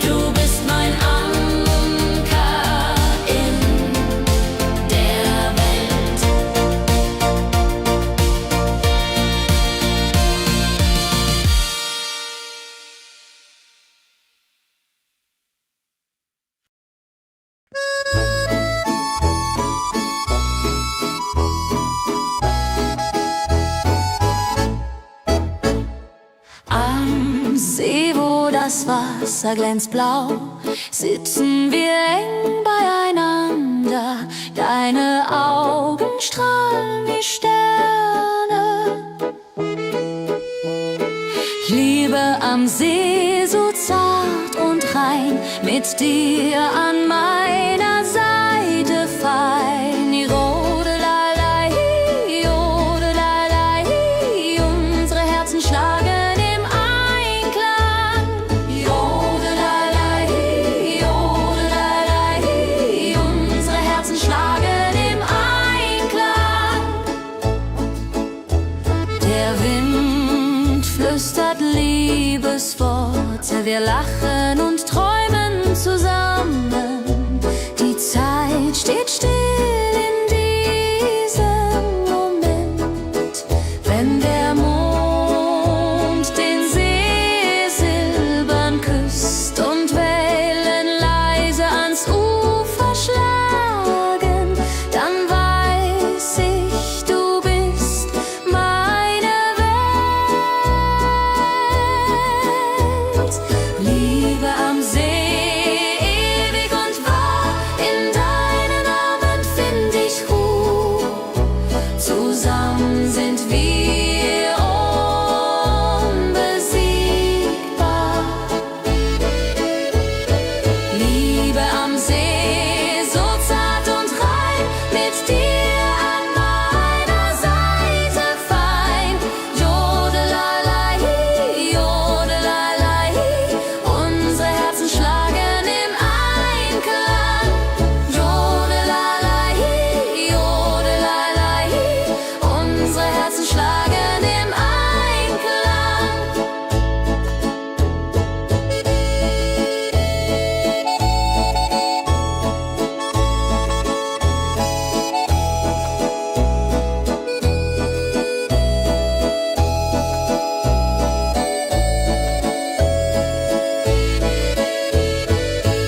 Du bist mein Anker in der Welt. Am See, wo das Wasser glänzt blau, sitzen wir eng beieinander. Deine Augen strahlen wie Sterne. Ich liebe am See so zart und rein, mit dir an meiner Seite fein. Jodelei, jodelei, unsere Herzen schlagen im Einklang. Jodelei, jodelei, unsere Herzen schlagen im Einklang. Der Wind flüstert Liebesworte, wir lachen und träumen zusammen. Die Zeit steht still in diesem Moment, wenn der Mond den See silbern küsst und Wellen leise ans Ufer schlagen, dann weiß ich, du bist meine Welt. Liebe am See, ewig und wahr, in deinen Armen find ich Ruhe. Zusammen sind wir unbesiegbar. Liebe am See, so zart und rein, mit dir an meiner Seite fein. Jodelei, jodelei, unsere Herzen schlagen im Einklang. Jodelei, jodelei, unsere Herzen schlagen im Einklang.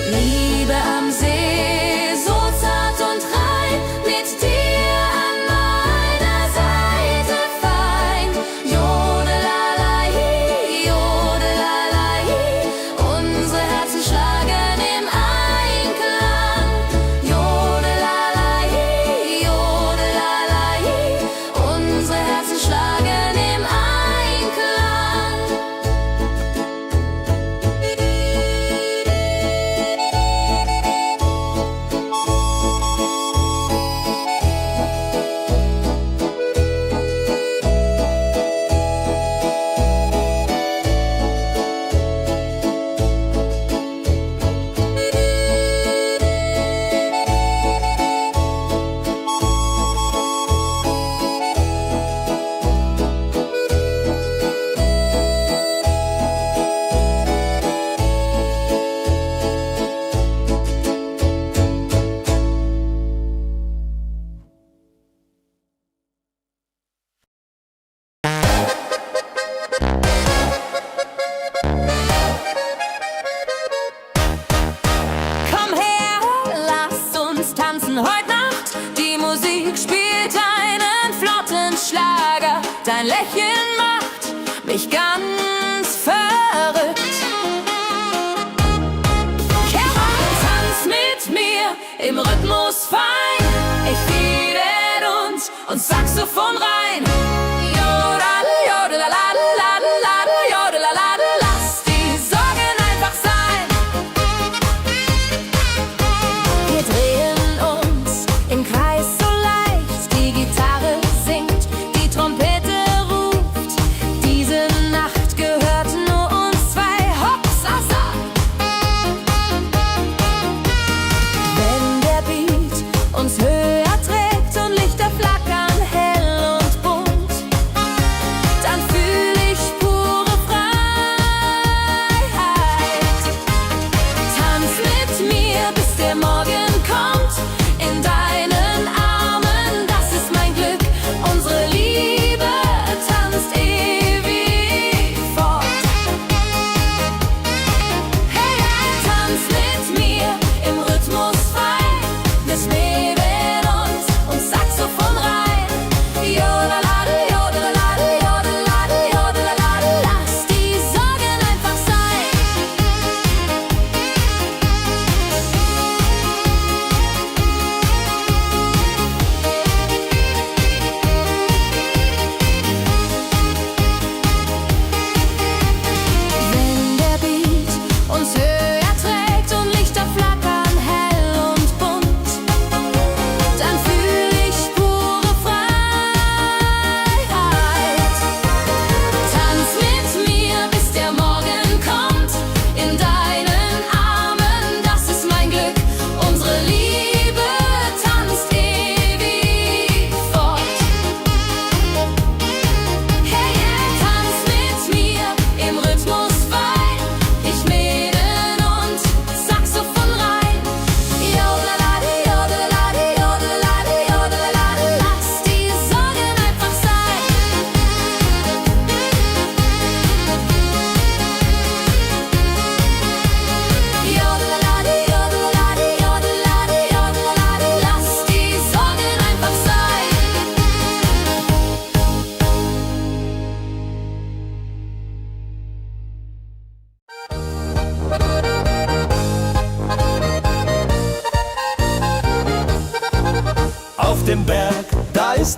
Liebe am See, so zart und rein, mit dir an meiner Seite fein. Jodelei, jodelei, unsere Herzen schlagen im Einklang. Jodelei, jodelei, unsere Herzen schlagen im Einklang. Komm her, lass uns tanzen heute Nacht. Die Musik spielt einen flotten Schlager. Dein Lächeln macht mich ganz verrückt.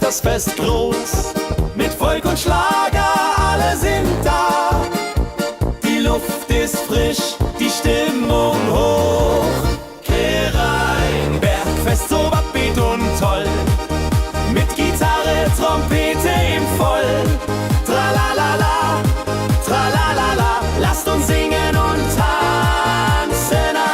das Fest groß. Mit Volk und Schlager, alle sind da. Die Luft ist frisch, die Stimmung hoch. Kehrrein, Bergfest, so upbeat und toll. Mit Gitarre, Trompete im Voll. Tralalala, tralalala, lasst uns singen und tanzen all.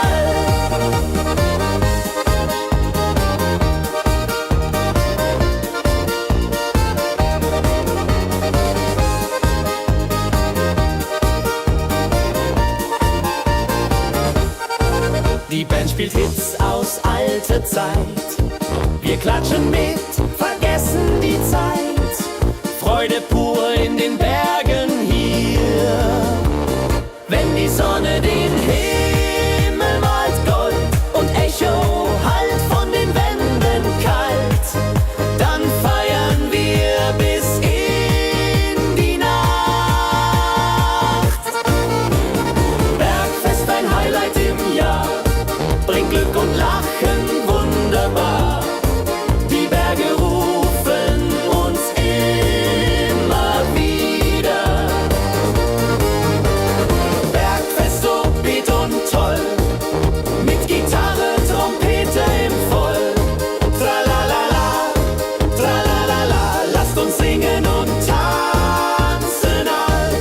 Die Band spielt Hits aus alter Zeit. Wir klatschen mit, vergessen die Zeit. Freude pur in den Bergen hier. Wenn die Sonne den Himmel malt Gold und Echo hallt von den Wänden kalt, dann feiern wir bis in die Nacht. Bergfest, ein Highlight im Jahr, bringt Glück und Lachen wunderbar. Die Berge rufen uns immer wieder. Bergfest, so beat und toll, mit Gitarre, Trompete im Voll. Tralalala, tralalala, lasst uns singen und tanzen all.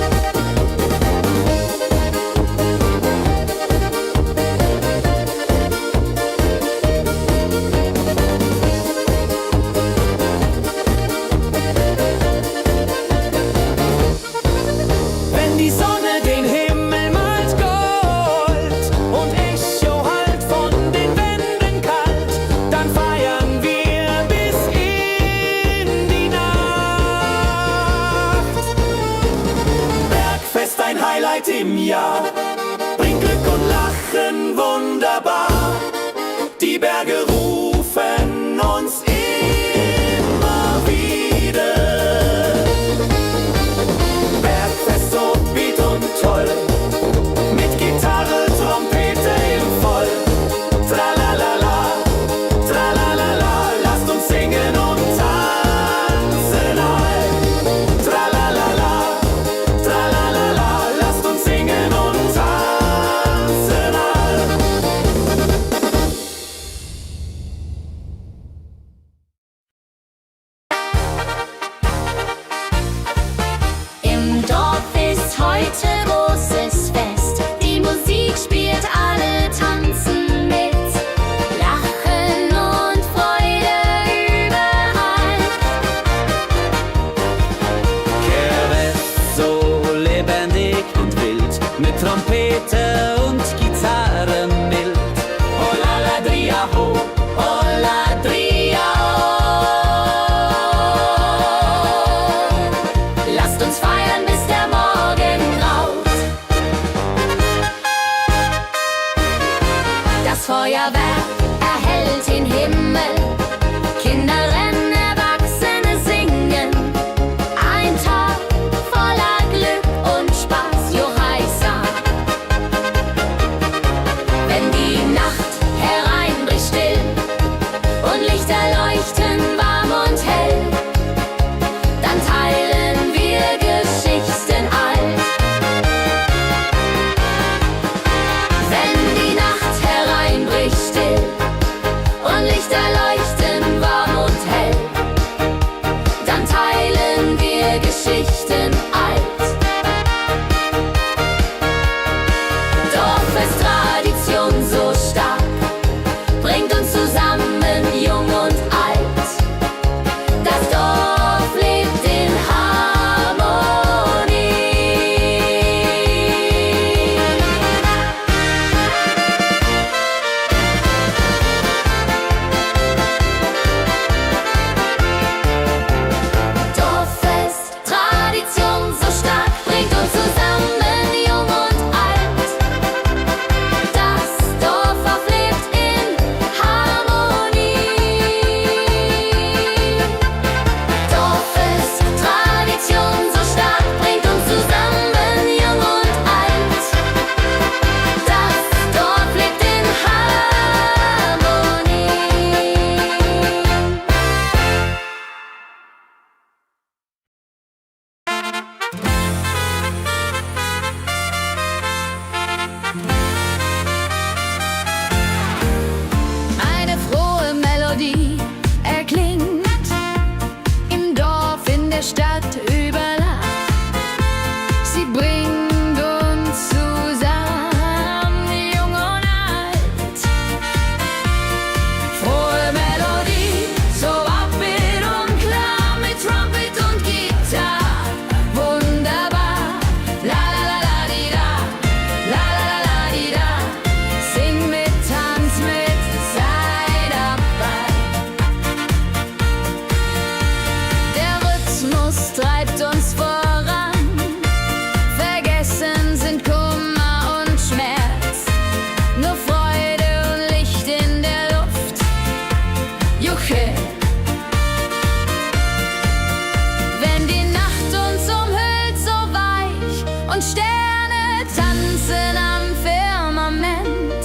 Wenn die Sonne den Himmel malt Gold und Echo hallt von den Wänden kalt, dann feiern wir bis in die Nacht. Bergfest, ein Highlight im Jahr, bringt Glück und Lachen wunderbar. Die Berge rufen uns immer wieder. Bergfest, so beat und toll, mit Gitarre, Trompete im Voll. Tralalala, tralalala, lasst uns singen und tanzen all. Tralalala, tralalala, lasst uns singen und tanzen all. Im Dorf ist heute großes Fest. Die Musik spielt, alle tanzen mit. Lachen und Freude überall. Kehrwest, so lebendig und wild, mit Trompete und Gitarre mild. Oh la la dria ho, oh la dria ho. Lasst uns feiern, bis der Morgen graut. Das Feuerwerk erhellt den Himmel. Kinder rennen, Erwachsene singen. Ein Tag voller Glück und Spaß, Johaisa. Wenn die Nacht hereinbricht still und Lichter leuchten warm und hell, dann teilen wir Geschichten und Sterne tanzen am Firmament,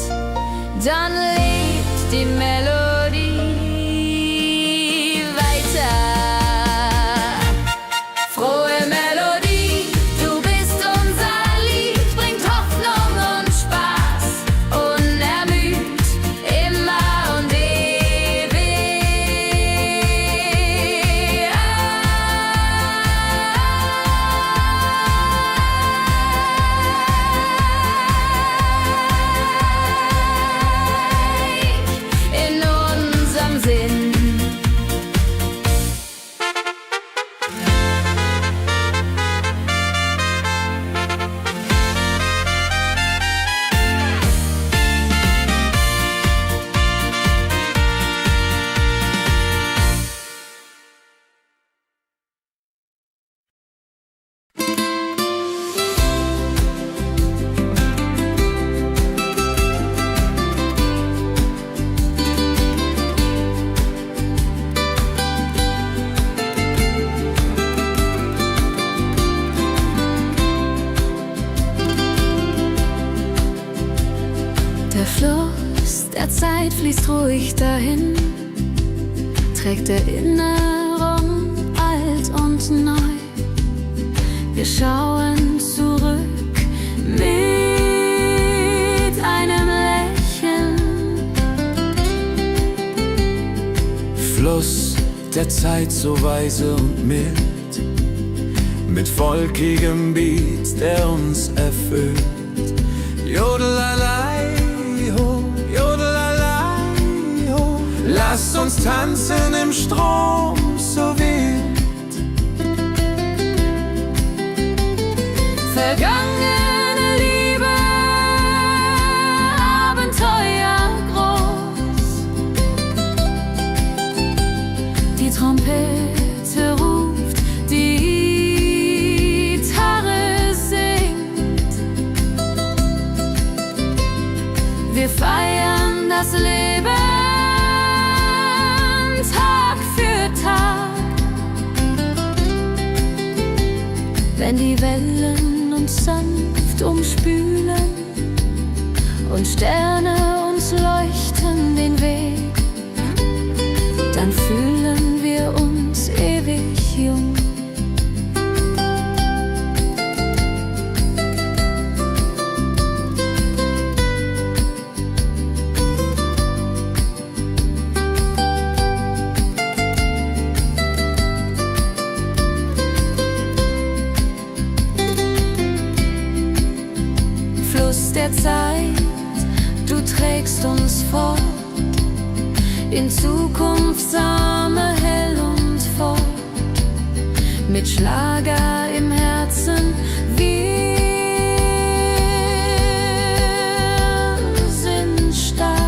dann lebt die Melodie weiter. Frohe Melodie, du bist unser Lied, bringt Hoffnung und Spaß, unermüd, immer und ewig in unserem Sinn. Der Fluss der Zeit fließt ruhig dahin, trägt Erinnerung alt und neu. Wir schauen zurück mit einem Lächeln. Fluss der Zeit so weise und mild, mit volkigem Beat, der uns erfüllt. Jodelalei, ho, jodelalei, ho. Lasst uns tanzen im Strom so wild. Vergangene Liebe, Abenteuer groß. Die Trompete ruft, die Gitarre singt. Wir feiern das Leben Tag für Tag. Wenn die Wellen uns sanft umspülen und Sterne uns leuchten den Weg, dann fühlen wir uns ewig jung. Fluss der Zeit, du trägst uns fort in Zukunftssame hell und fort, mit Schlager im Herzen. Wir sind stark.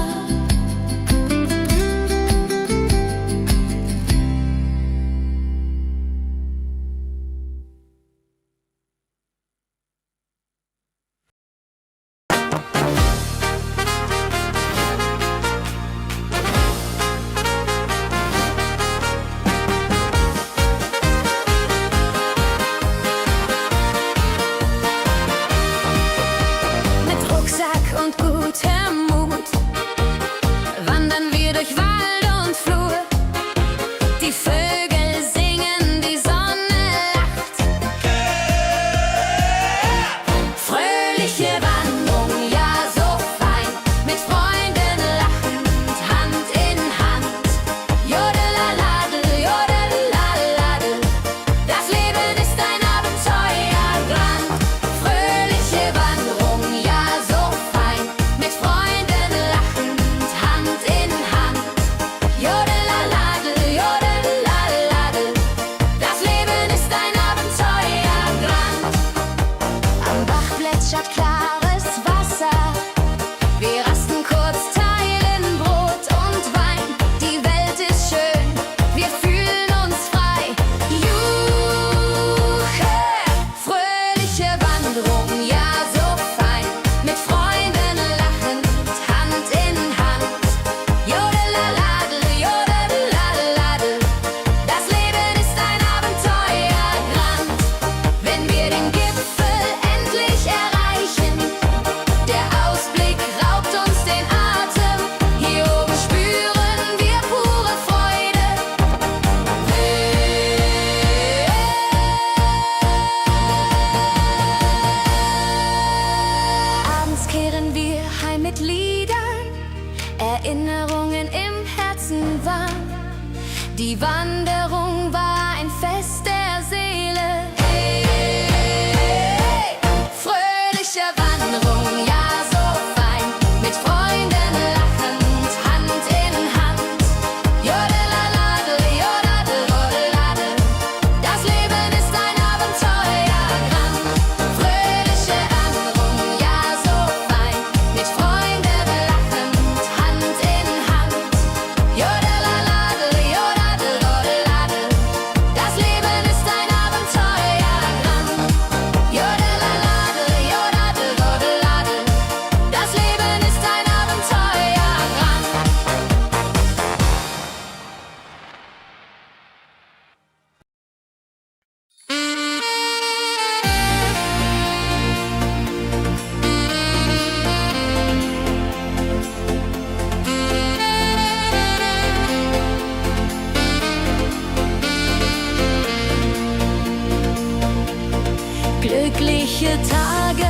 Glückliche Tage,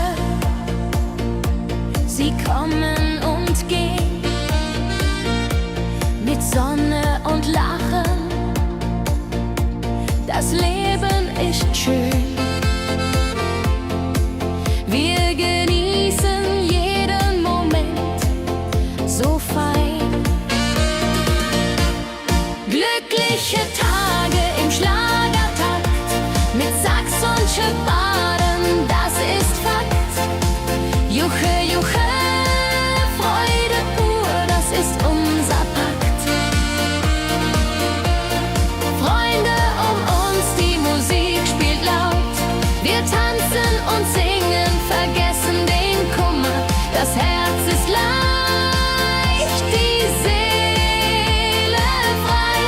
sie kommen und gehen, mit Sonne und Lachen, das Leben ist schön. Wir genießen jeden Moment so fein. Glückliche Tage im Schlagertakt, mit Sax und Schöpfaden, das ist Fakt. Juche, Juche, Freude pur, das ist unser Pakt. Freunde um uns, die Musik spielt laut. Wir tanzen und singen, vergessen den Kummer. Das Herz ist leicht, die Seele frei.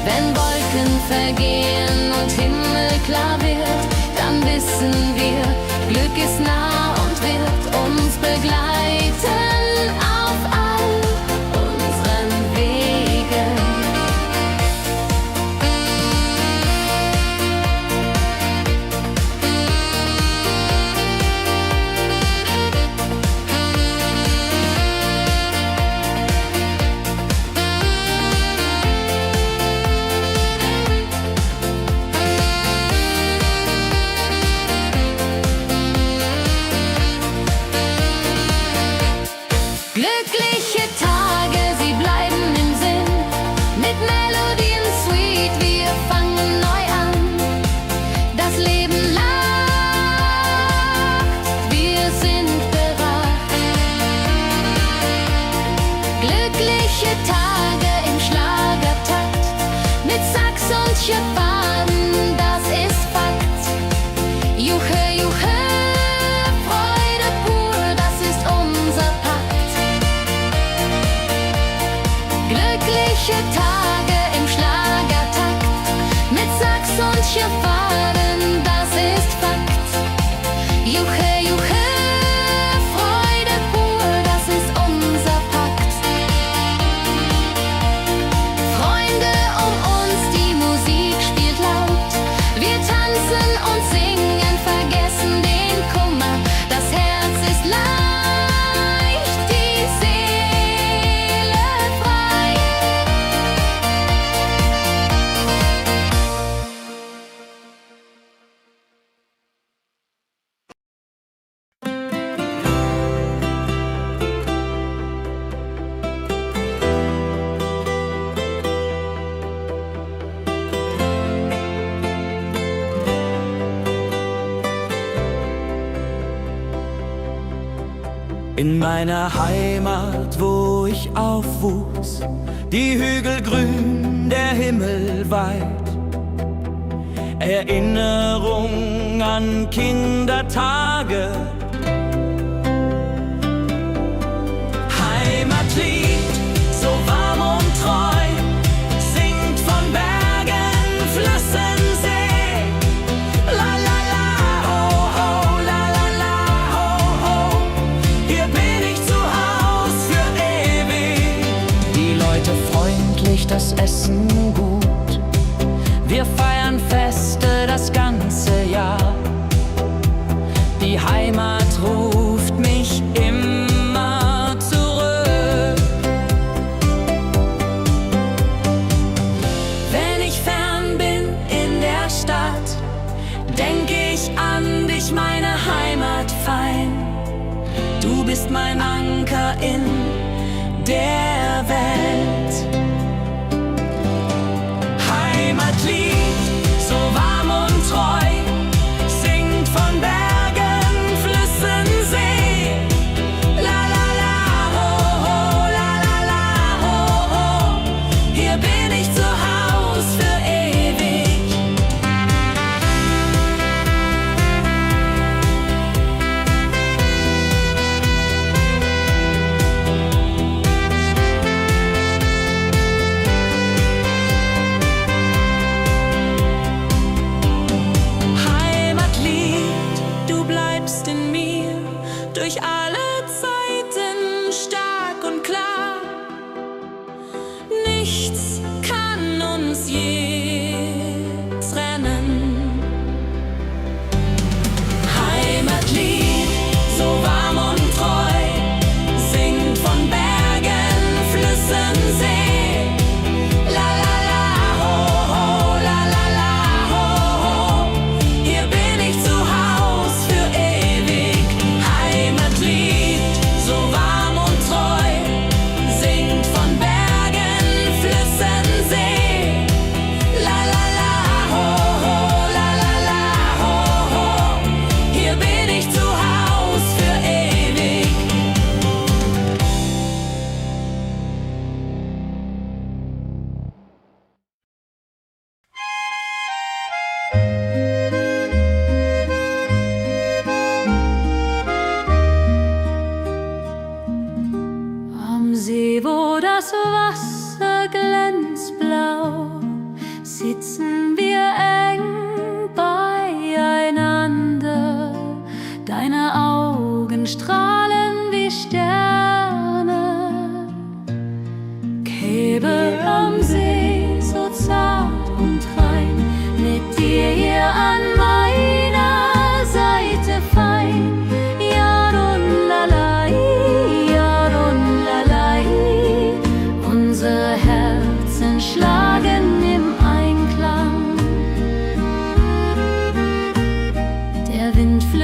Wenn Wolken vergehen und Himmel klar wird, dann wissen wir, Glück ist nah und wird uns begleiten auf all unseren Wegen. Glückliche Tage, sie bleiben im Sinn, mit Melodien sweet, wir fangen neu an. Das Leben lacht, wir sind bereit. Glückliche Tage im Schlagertakt, mit Sax und Schöpfaden, das ist Fakt. Juche, Juche, Freude pur, das ist unser Pakt. Glückliche Tage im Schlagertakt, mit Sax und Schöpfaden, das ist Fakt. Juche, Juche, Freude pur, das ist unser Pakt. Freunde um uns, die Musik spielt laut. Wir tanzen und singen, vergessen den Kummer. Das Herz ist leicht, die Seele frei. In meiner Heimat, wo ich aufwuchs, die Hügel grün, der Himmel weit. Erinnerung an Kindertage. Heimatlied, so warm und treu, singt von Bergen, Flüssen, See. La la la, ho ho, la la la, ho ho. Hier bin ich zu Haus für ewig. Die Leute freundlich, das Essen gut. Wir feiern Feste das ganze Jahr. Die Heimat ruft mich immer zurück. Wenn ich fern bin in der Stadt, denk ich an dich, meine Heimat fein. Du bist mein Anker in der Welt. Heimatlied, so warm und treu, singt von Bergen, Flüssen, See. La la la, ho ho, la la la, ho ho. Hier bin ich zu Haus für ewig.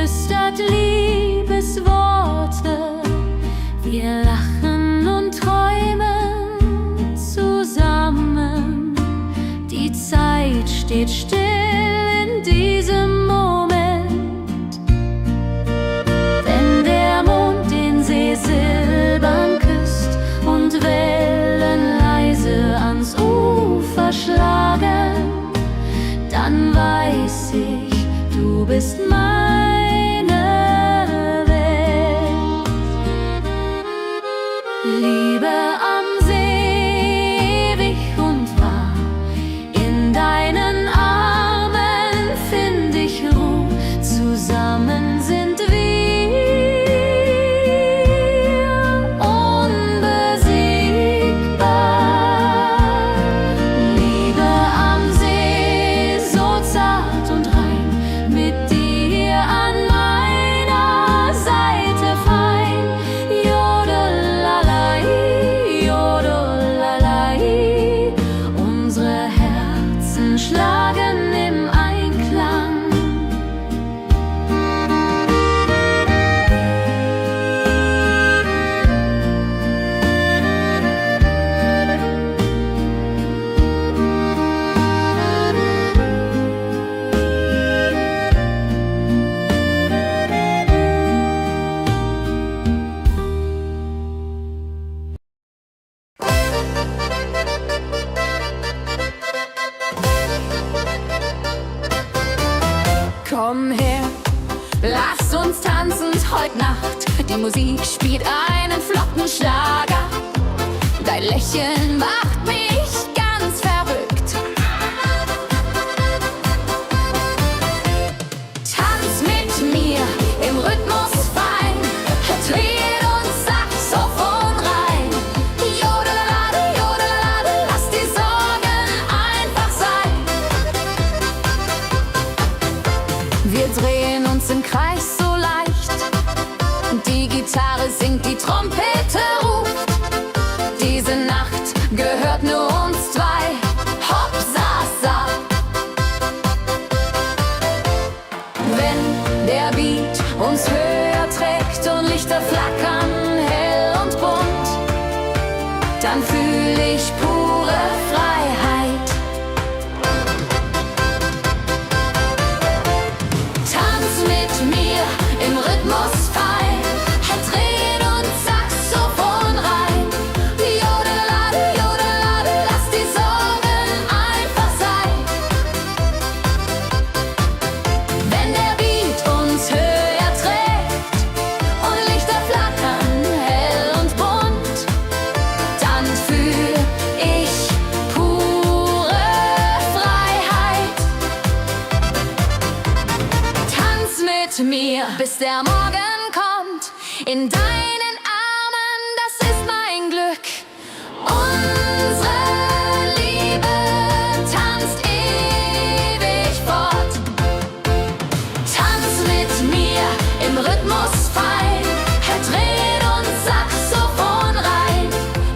flüstert Liebesworte. Wir lachen und träumen zusammen. Die Zeit steht still in diesem Moment. Wenn der Mond den See silbern küsst und Wellen leise ans Ufer schlagen, dann weiß ich, du bist meine Welt. Liebe am See, ewig und wahr, in deinen Armen find ich Ruhe, zusammen sind wir unbesiegbar. Liebe am See, so zart und rein, mit dir an meiner Seite fein. Jodelalai, jodelalai, unsere Herzen schlagen im Einklang. Komm her, lass uns tanzen heute Nacht. Die Musik spielt einen flotten Schlager. Dein Lächeln macht mich ganz verrückt. Tanz mit mir im Rhythmus fein, Tritt und Saxophon rein. Jodelade, jodelade, lass die Sorgen einfach sein. Wir drehen uns im Kreis so leicht. Die Gitarre singt, die Trompete ruft. Diese Nacht gehört nur uns zwei. Hopp, sa, sa. Wenn der Beat uns höher trägt und Lichter flackern hell und bunt, dann fühl ich pure Freiheit. Tanz mit mir im Rhythmus fein, Tritt und Saxophon rein. Jodelade, jodelade, lass die Sorgen einfach sein. Wenn der Beat uns höher trägt und Lichter flackern hell und bunt, dann fühl ich pure Freiheit. Tanz mit mir, bis der Morgen kommt. In deinen Armen, das ist mein Glück. Unsere Liebe tanzt ewig fort. Tanz mit mir im Rhythmus fein, Tritt und Saxophon rein.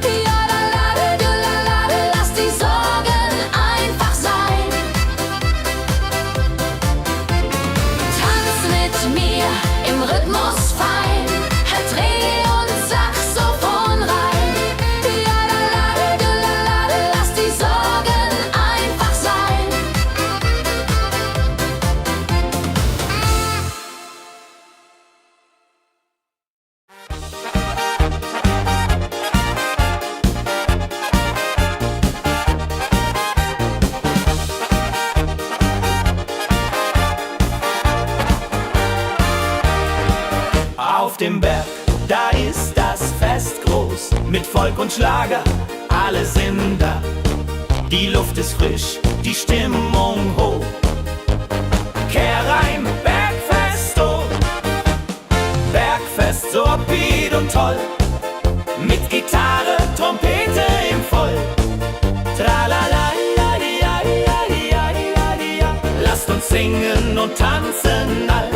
Jodelade, jodelade, lass die Sorgen einfach sein. Tanz mit mir im Rhythmus fein, Tritt und Saxophon rein. Jodelade, jodelade, lass die Sorgen einfach sein. Auf dem Berg, da ist das Fest groß, mit Volk und Schlager, alle sind da. Die Luft ist frisch, die Stimmung hoch. Kehr rein, Bergfest, oh. Bergfest, so upbeat und toll. Mit Gitarre, Trompete im Voll. Tralala, ja, ja, ja, ja, ja, ja. Lasst uns singen und tanzen all.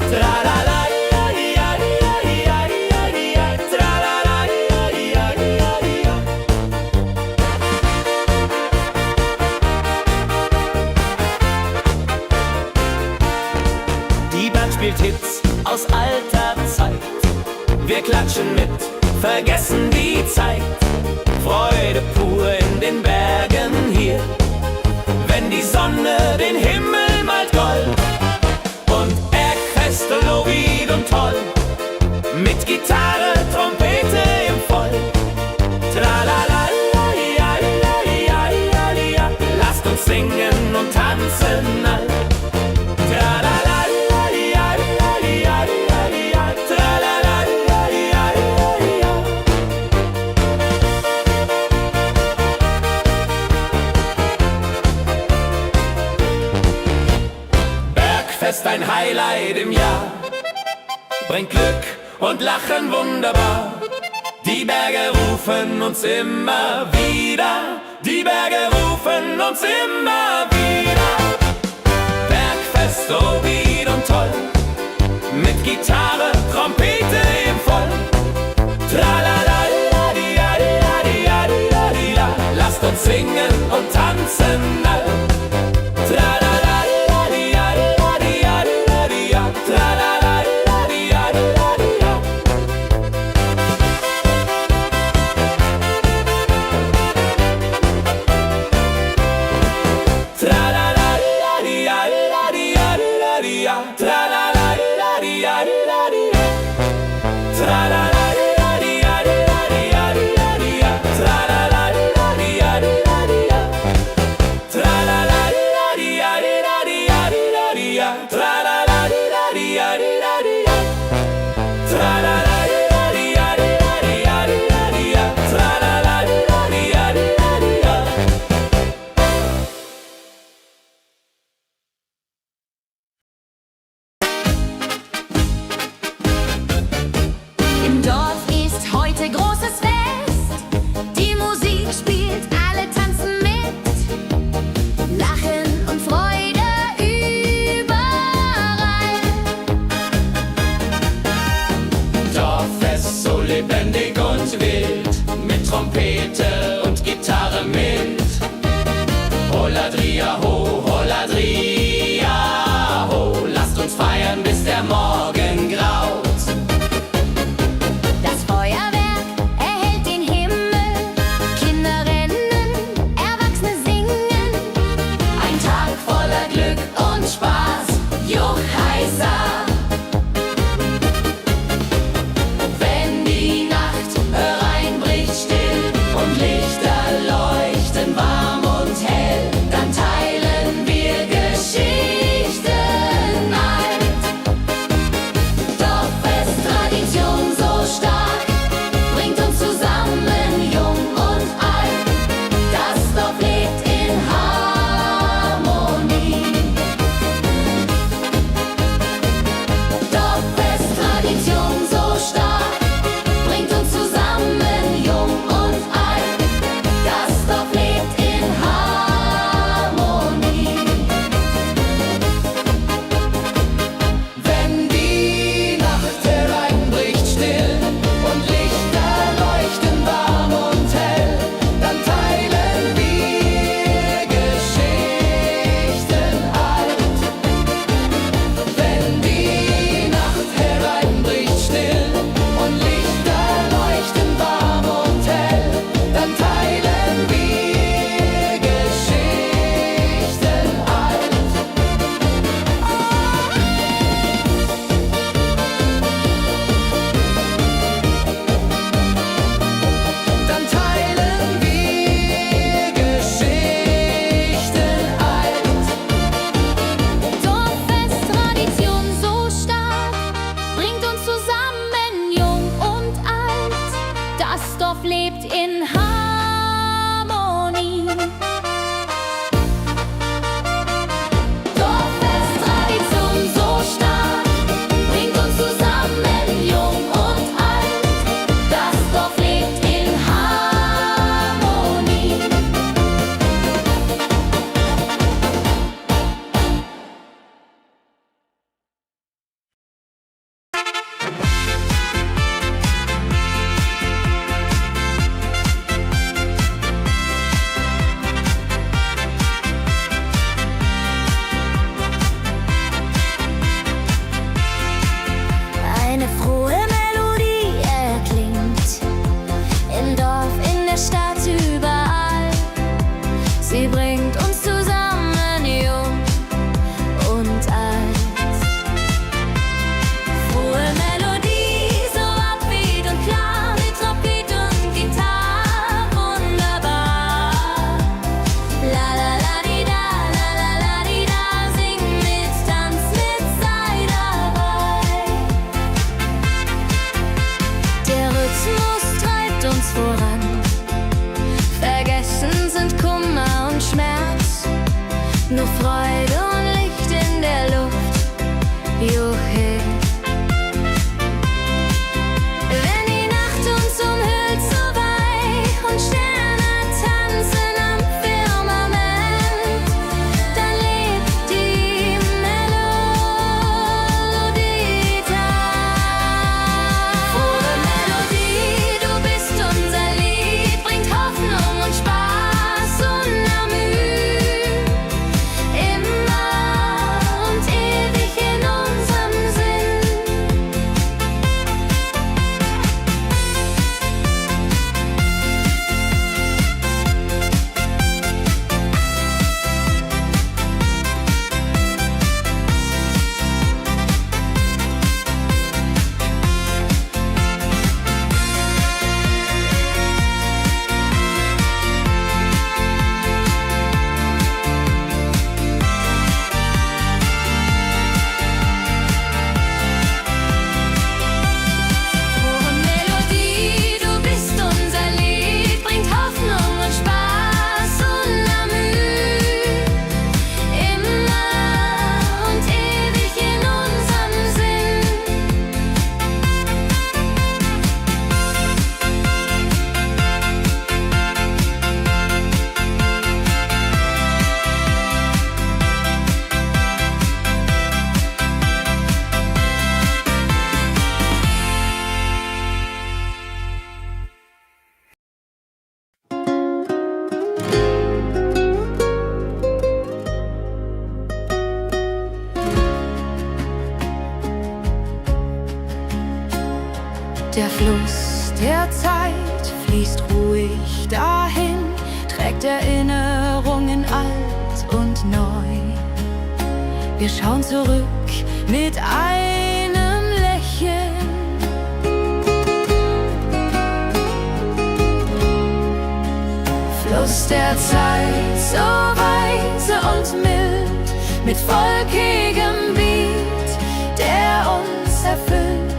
Tralala, ja, ja, ja, ja, ja, ja. Tralala, ja, ja, ja, ja. Die Band spielt spielt Hits aus alter Zeit. Wir klatschen mit, vergessen die Zeit. Freude pur in den Bergen hier, wenn die Sonne den Himmel malt gold. Und Bergfest, Lovid und toll, mit Gitarre, Trompete im Voll. Tralalalaiaiaiaiaia, lasst uns singen und tanzen all. Tralalalaiaiaiaia, tralalalaiaiaia. Bergfest, ein Highlight im Jahr, bringt Glück und Lachen wunderbar. Die Berge rufen uns immer wieder, die Berge rufen uns immer wieder. Bergfest, oh wieder und toll, mit Gitarre, Trompete im Voll. Tralalalaiaiaiaia, lasst uns singen und tanzen all. Tra Der Fluss der Zeit fließt ruhig dahin, trägt Erinnerungen alt und neu. Wir schauen zurück mit einem Lächeln. Fluss der Zeit, so weise und mild, mit volkigem Beat, der uns erfüllt.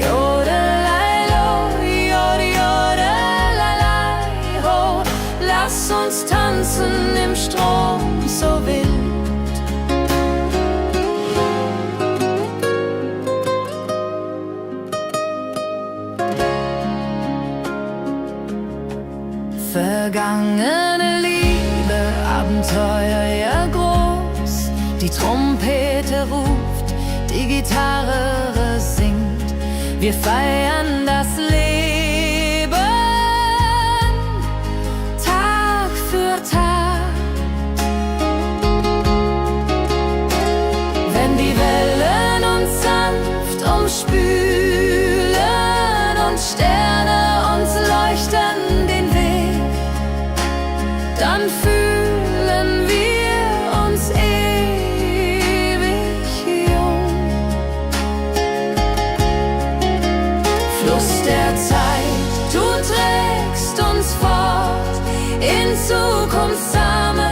Jodelailo, jodelalailai, ho, lass uns tanzen im Strom so wild. Vergangene Liebe, Abenteuer ja groß. Die Trompete ruft, die Gitarre singt. Wir feiern das Leben Tag für Tag. Wenn die Wellen uns sanft umspülen und Sterne uns leuchten den Weg, dann fühlen wir uns ewig jung. Fluss der Zeit, du trägst uns fort in Zukunftssame,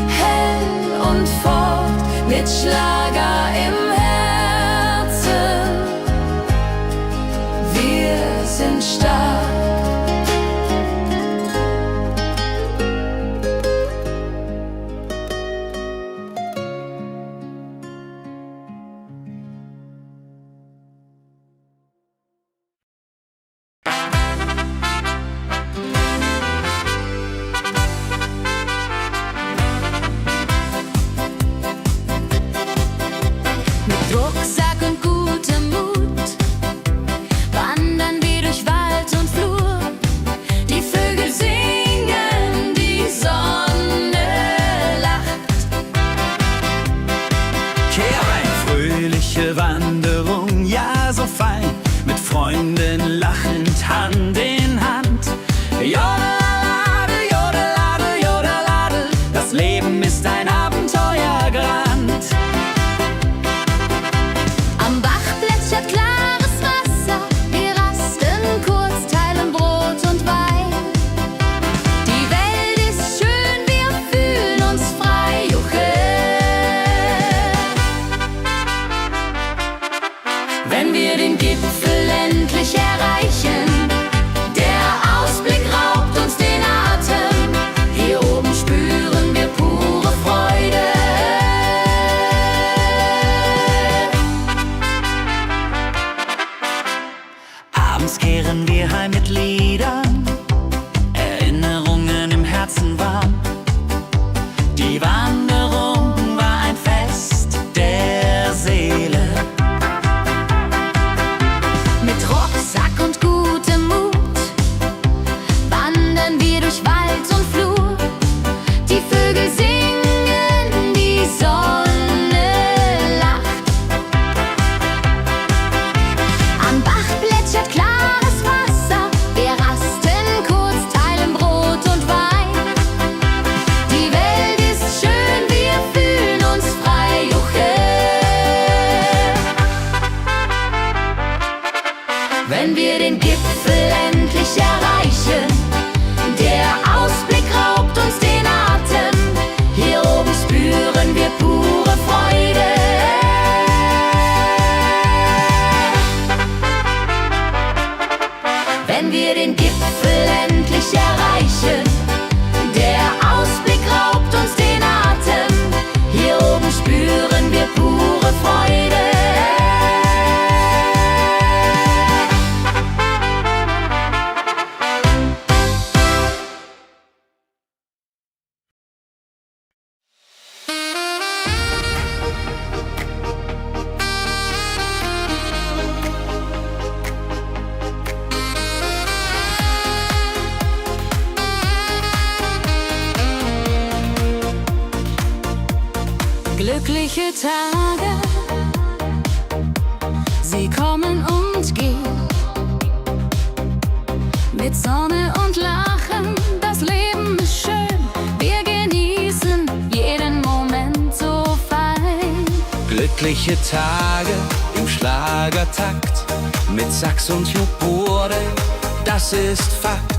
hell und fort, mit Schlager im Herzen. Wir sind stark. Rucksack und gutem Mut wandern wir durch Wald und Flur. Die Vögel singen, die Sonne lacht. Kehr ein, fröhliche Wanderung, ja so fein, mit Freunden lachend Hand in Hand. Jodeladel, jodeladel, jodeladel, das Leben ist ein Abenteuergrand. Am Bach plätschert klares Wasser, wir rasten kurz, teilen Brot und Wein. Die Welt ist schön, wir fühlen uns frei, juche. Wenn wir den Gipfel endlich erreichen, der Ausblick raubt uns den Atem. Hier oben spüren wir pure Freude. Abends kehren wir heim mit Liedern, Erinnerungen im Herzen warm. Die Wanderung war ein Fest der Seele. Mit Rucksack und gutem Mut wandern wir durch Wald und Flur. Die Vögel singen, die Sonne lacht. Am Bach plätschert klares Wasser, wir rasten kurz, teilen Brot und Wein. Die Welt ist schön, wir fühlen uns frei, juche. Wenn wir den Gipfel endlich erreichen, der Ausblick raubt uns den Atem. Hier oben spüren wir pure Freude. Wenn wir den Gipfel endlich erreichen, der Ausblick raubt uns den Atem. Hier oben spüren wir pure Freude. Glückliche Tage, sie kommen und gehen. mit Sonne und Lachen, das Leben ist schön, wir genießen jeden Moment so fein. Glückliche Tage im Schlagertakt, mit Sax und Juborde, das ist Fakt.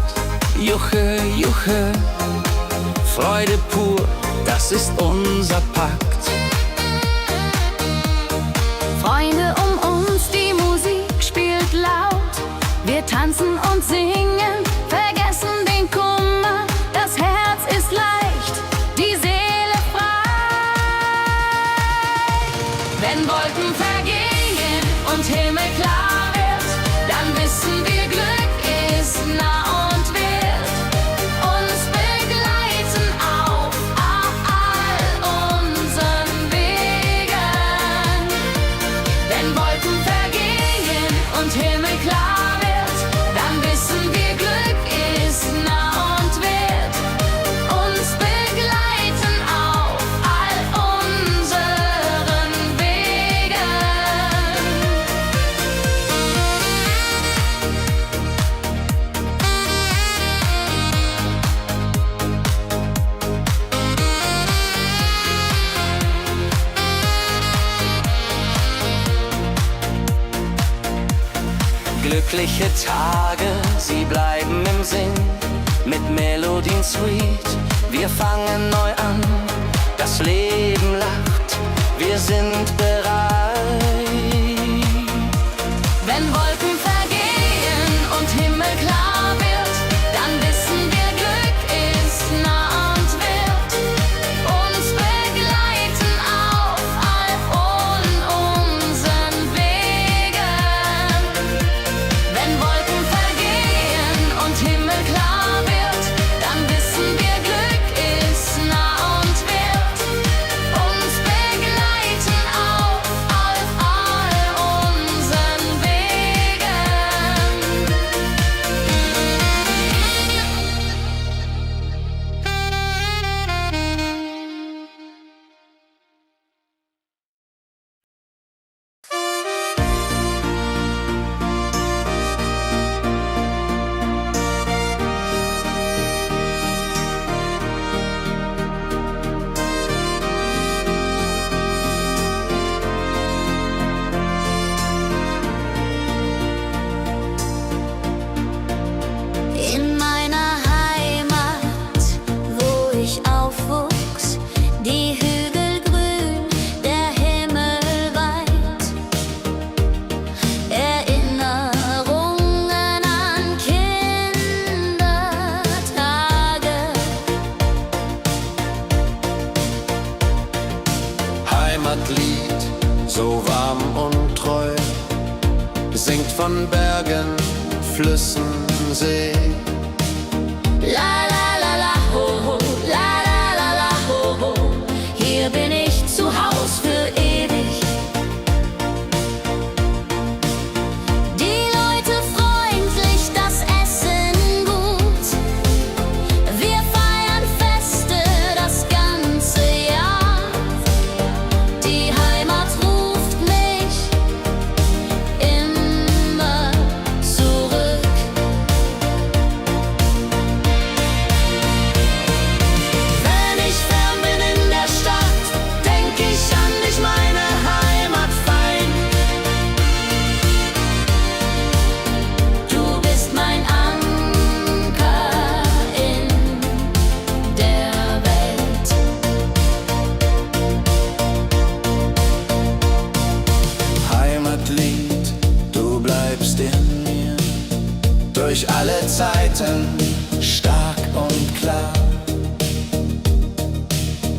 Juche, Juche, Freude pur, das ist unser Pakt. Freunde um uns, die Musik spielt laut, wir tanzen und singen, vergessen den Kummer, das Herz ist leicht, die Seele frei. Wenn Wolken vergehen und Himmel klar wird, dann wissen wir, Glück ist nah und wird uns begleiten auf all unseren Wegen. Wenn Wolken vergehen und Himmel klar wird, dann wissen wir, Glück ist nah und wird uns begleiten auf all unseren Wegen. Glückliche Tage, sie bleiben im Sinn, mit Melodien sweet, wir fangen neu an, das Leben lacht, wir sind bereit. Wenn Wolken vergehen und Himmel klar wird, dann wissen wir, Glück ist nah und wird uns begleiten auf all unseren Wegen. Wenn Wolken vergehen und Himmel klar wird, dann wissen wir, Glück ist nah und wird uns begleiten auf all unseren Wegen. In meiner Heimat, wo ich aufwuchs, die Hügel grün, der Himmel weit. Erinnerungen an Kindertage. Heimatlied, so warm und treu, singt von Bergen, Flüssen, See. La la la la ho ho, la la la la ho ho. Hier bin ich zu Haus für ewig. Die Leute freundlich, das Essen gut. Wir feiern Feste das ganze Jahr. Die Heimat ruft mich immer zurück. Wenn ich fern bin in der Stadt, denk ich an dich, meine Heimat fein. Du bist mein Anker in der Welt. Heimatlied, du bleibst in mir, durch alle Zeiten, stark und klar.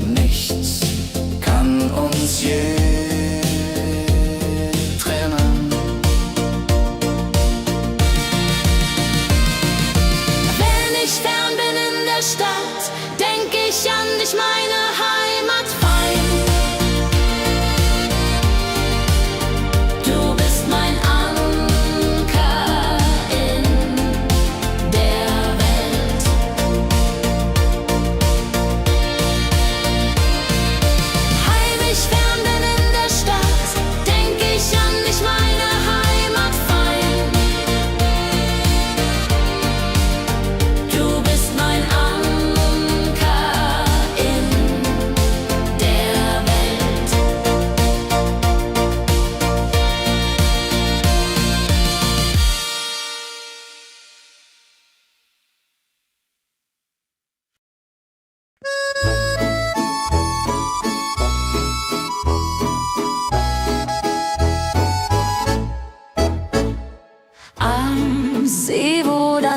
Nichts kann uns je trennen. Wenn ich fern bin in der Stadt, denk ich an dich, meine Heimat fein. Du bist mein Anker in der Welt.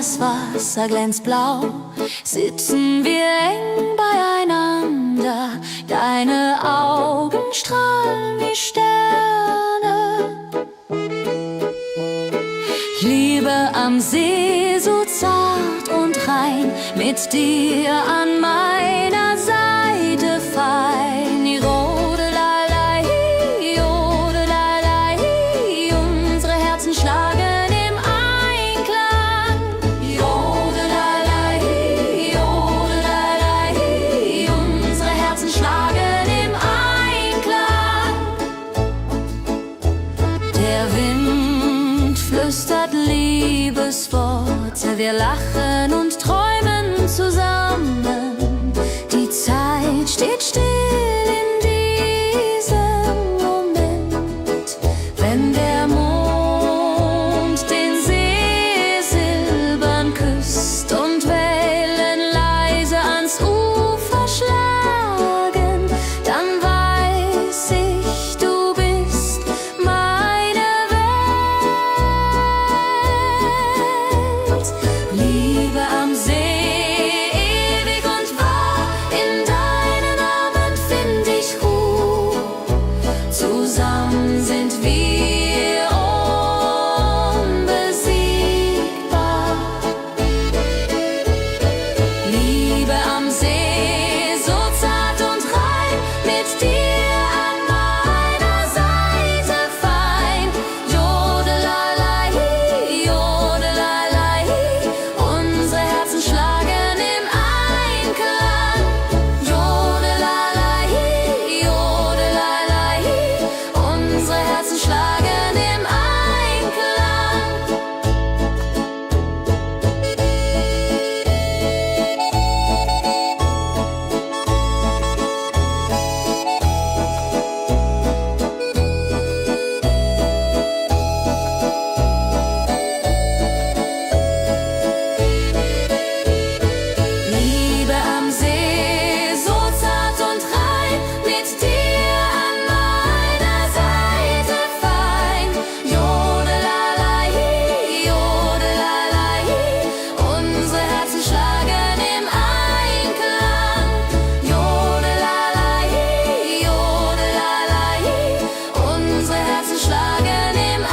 das Wasser glänzt blau, sitzen wir eng beieinander. Deine Augen strahlen wie Sterne. Liebe am See, so zart und rein, mit dir an meiner Seite fein. Jodelalei, jodelalei, unsere Herzen schlagen im Einklang. Jodelalei, jodelalei, unsere Herzen schlagen im Einklang. Der Wind flüstert Liebesworte, wir lachen und träumen zusammen. Die Zeit steht still in diesem Moment, wenn der Mond den See silbern küsst und Wellen leise ans Ufer schlagen, dann weiß ich, du bist meine Welt. Liebe am See, ewig und wahr, in deinen Armen find ich Ruhe. Zusammen sind wir unbesiegbar. Liebe am See, so zart und rein, mit dir an meiner Seite fein. Jodelalei, jodelalei, unsere Herzen schlagen im Einklang. Jodelalei, jodelalei, unsere Herzen schlagen im Einklang. Liebe am See, so zart und rein, mit dir an meiner Seite fein. Jodelalei, jodelalei, unsere Herzen schlagen im Einklang. Jodelalei, jodelalei, unsere Herzen schlagen im Einklang.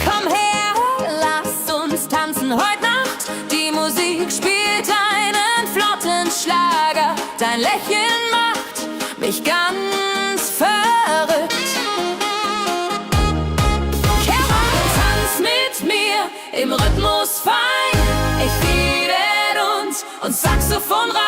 Komm her, lass uns tanzen heute Nacht. Die Musik spielt einen flotten Schlager. Dein Lächeln macht mich ganz verrückt. Kehr rein, tanz mit mir im Rhythmus fein. Ich liebe uns und Saxophon rein.